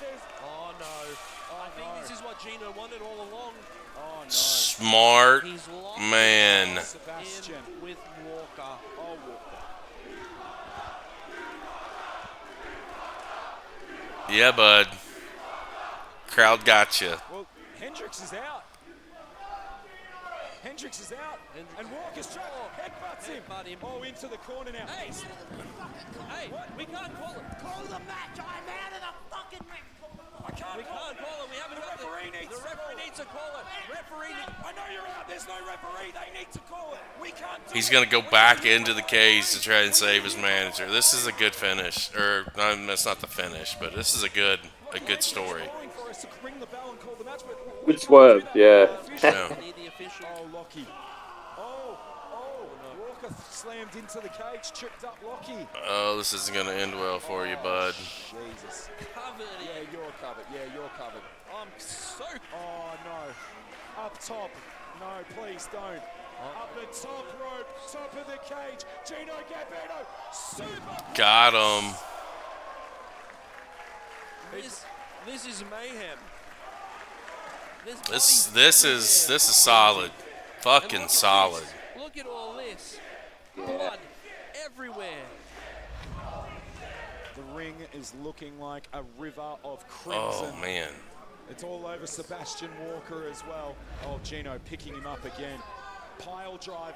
there's Oh no. I think this is what Gino wanted all along. oh no. Smart He's locked man. Sebastian. in with Walker. Oh, Walker. Yeah, bud. Crowd got you. Well, Hendrix is out. Hendrix is out. Hendrix. And Walker's trapped. Headbutts him. Headbutt him. Oh, into the corner now. Hey, hey, we can't call it. Call the match. I'm out of the fucking ring. I can't We call can't call it. We haven't The got referee needs the to referee call it. needs to call it. Referee. I know you're out. There's no referee. They need to call it. We can't do He's it. gonna go back into the cage to try and save his manager. This is a good finish, or no, that's not the finish, but this is a good story. Calling for us to ring the bell and call the match, but good swerve, yeah. Yeah. We need the official. Oh, Locky. Oh, Walker slammed into the cage, tripped up Locky. Oh, this isn't gonna end well for you, bud. Jesus. Covered Yeah, it. you're covered. Yeah, you're covered. I'm so. Oh, no. Up top. No, please don't. Up the top rope, top of the cage. Gino Gambino. Super. Got him. This is mayhem. This is solid. Fucking solid. Look at all this. Blood everywhere. The ring is looking like a river of crimson. Oh man. It's all over Sebastian Walker as well. Oh, Gino picking him up again. Pile driver.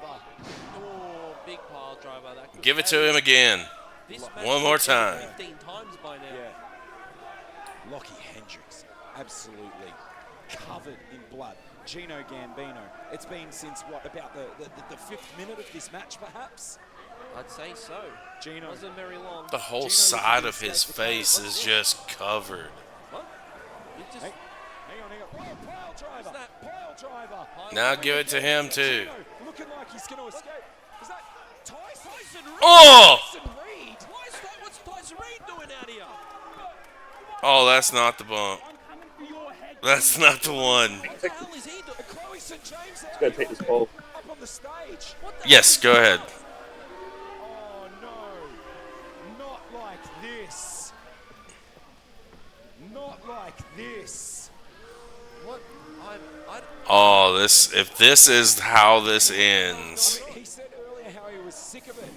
Oh, big pile driver. That could Give it to him again. This One more time. 15 times by now. Yeah. Locky Hendrix, absolutely covered in blood. Gino Gambino. It's been since what, about the 5th minute of this match, perhaps? I'd say so. Gino. Wasn't very long. The whole Gino side looking of to his escape the crowd. face is just covered. What? He just. Hey, hang on. Oh, pile driver. that? Pile driver. Now give it to him too. Gino looking like he's going to escape. Is that Tyson Reed? Oh! Tyson Reed. What's Tyson Reed doing out here? Oh, that's not the bump. That's not the one. What the hell is he doing? Chloe St. James Let's go take this ball. up on the stage. What the Yes, go ahead. Oh, no. Not like this. Not like this. What? I Oh, if this is how this ends. He said earlier how he was sick of it.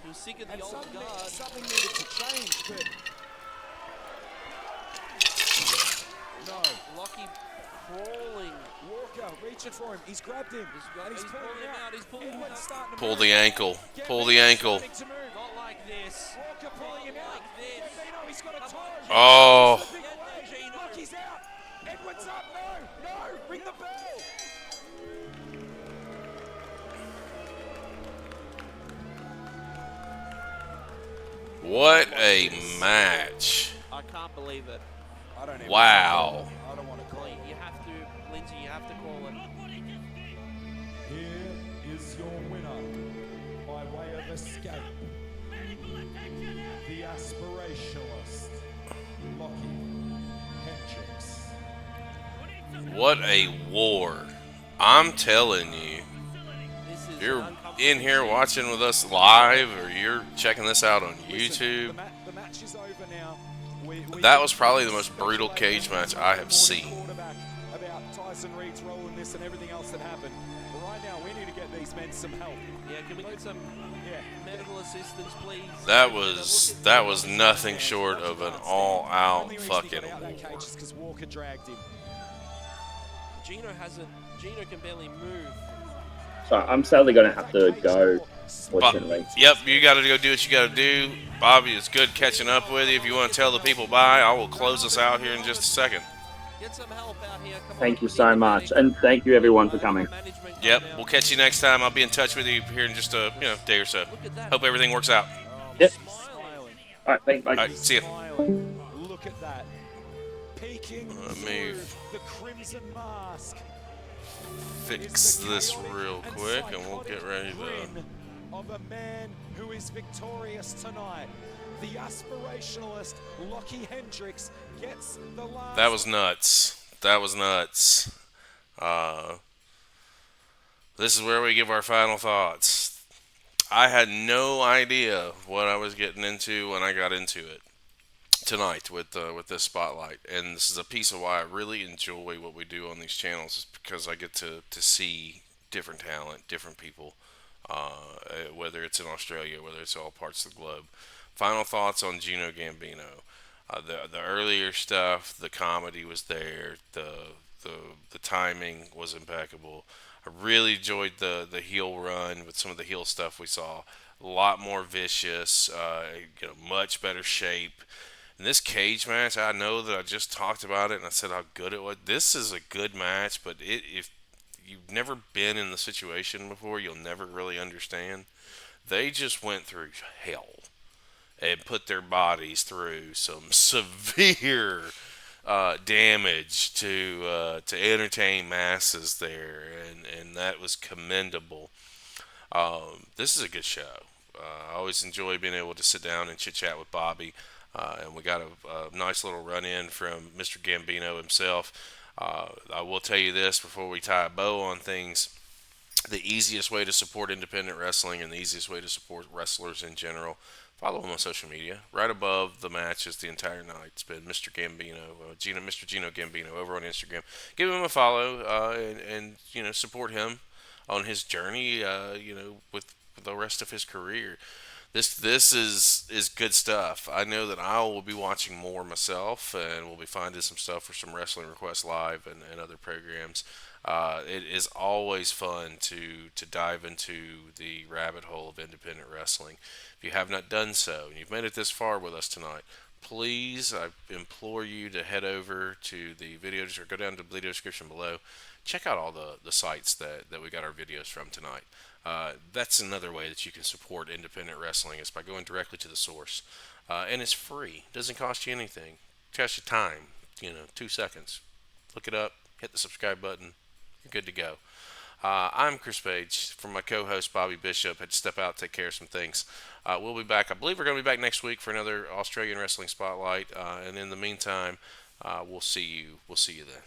He was sick of And the old guard. something needed to change, but no. Locky crawling. Walker reaching for him. He's grabbed him. And He's pulling him out. He's pulling him Edwin's out. starting to Pull move. the ankle. Pull the Gambino's ankle. starting to move. Not like this. Walker pulling him out. Like this. Gambino, he's got a toe. Oh. He's slipping away. Gino. Locky's out. Edwin's up. No. Ring the bell. What a match. I can't believe it. I don't even Wow. I don't want to call Well, you have to, Lindsay, you have to call it. Here is your winner by way of escape. The aspirationalist, Locky Hendrix. What a war. I'm telling you. This is You're an uncomfortable in here scene. watching with us live or you're checking this out on Listen, YouTube. the match is over now. We That was probably the most brutal cage match I have seen. Quarterback about Tyson Reed's role in this and everything else that happened. But right now, we need to get these men some help. Yeah, can we get some medical assistance, please? That was nothing short of an all-out Only reason he fucking got out that war. cage is because Walker dragged him. Gino can barely move. So I'm sadly going to have to go, fortunately. Yep, you got to go do what you got to do. Bobby, it's good catching up with you. If you want to tell the people bye, I will close us out here in just a second. Get some help out here. Come Thank on, you we so need much. the And thank you everyone for coming. management come Yep, down. we'll catch you next time. I'll be in touch with you here in just a day or so. Look at that. Hope everything works out. Yep. Smiling. All right, thanks. Bye. All right, see ya. Smiling. Look at that. Peeking Let through me the crimson mask. Fix this real quick and we'll get ready to... Grin of a man who is victorious tonight. The aspirationalist Locky Hendrix gets the last. That was nuts. That was nuts. This is where we give our final thoughts. I had no idea what I was getting into when I got into it tonight with this spotlight, and this is a piece of why I really enjoy what we do on these channels, is because I get to see different talent, different people, whether it's in Australia, whether it's all parts of the globe. Final thoughts on Gino Gambino. The earlier stuff, the comedy was there, the timing was impeccable. I really enjoyed the heel run with some of the heel stuff we saw. A lot more vicious, much better shape. In this cage match, I know that I just talked about it and I said how good it was. This is a good match, but if you've never been in the situation before, you'll never really understand. They just went through hell and put their bodies through some severe damage to entertain masses there, and that was commendable. This is a good show. I always enjoy being able to sit down and chit chat with Bobby, and we got a nice little run in from Mr. Gambino himself. I will tell you this before we tie a bow on things. The easiest way to support independent wrestling and the easiest way to support wrestlers in general, follow him on social media. Right above the matches the entire night, it's been Mr. Gambino, Mr. Gino Gambino over on Instagram. Give him a follow and support him on his journey, with the rest of his career. This is good stuff. I know that I will be watching more myself, and we'll be finding some stuff for some Wrestling Requests Live and other programs. It is always fun to dive into the rabbit hole of independent wrestling. If you have not done so, and you've made it this far with us tonight, please, I implore you to head over to the video or go down to the video description below. Check out all the sites that we got our videos from tonight. That's another way that you can support independent wrestling is by going directly to the source. And it's free. It doesn't cost you anything. It costs you time, 2 seconds. Look it up, hit the subscribe button. You're good to go. I'm Chris Page. From my co-host Bobby Bishop, had to step out, take care of some things. We'll be back. I believe we're going to be back next week for another Australian Wrestling Spotlight. And in the meantime, we'll see you. We'll see you then.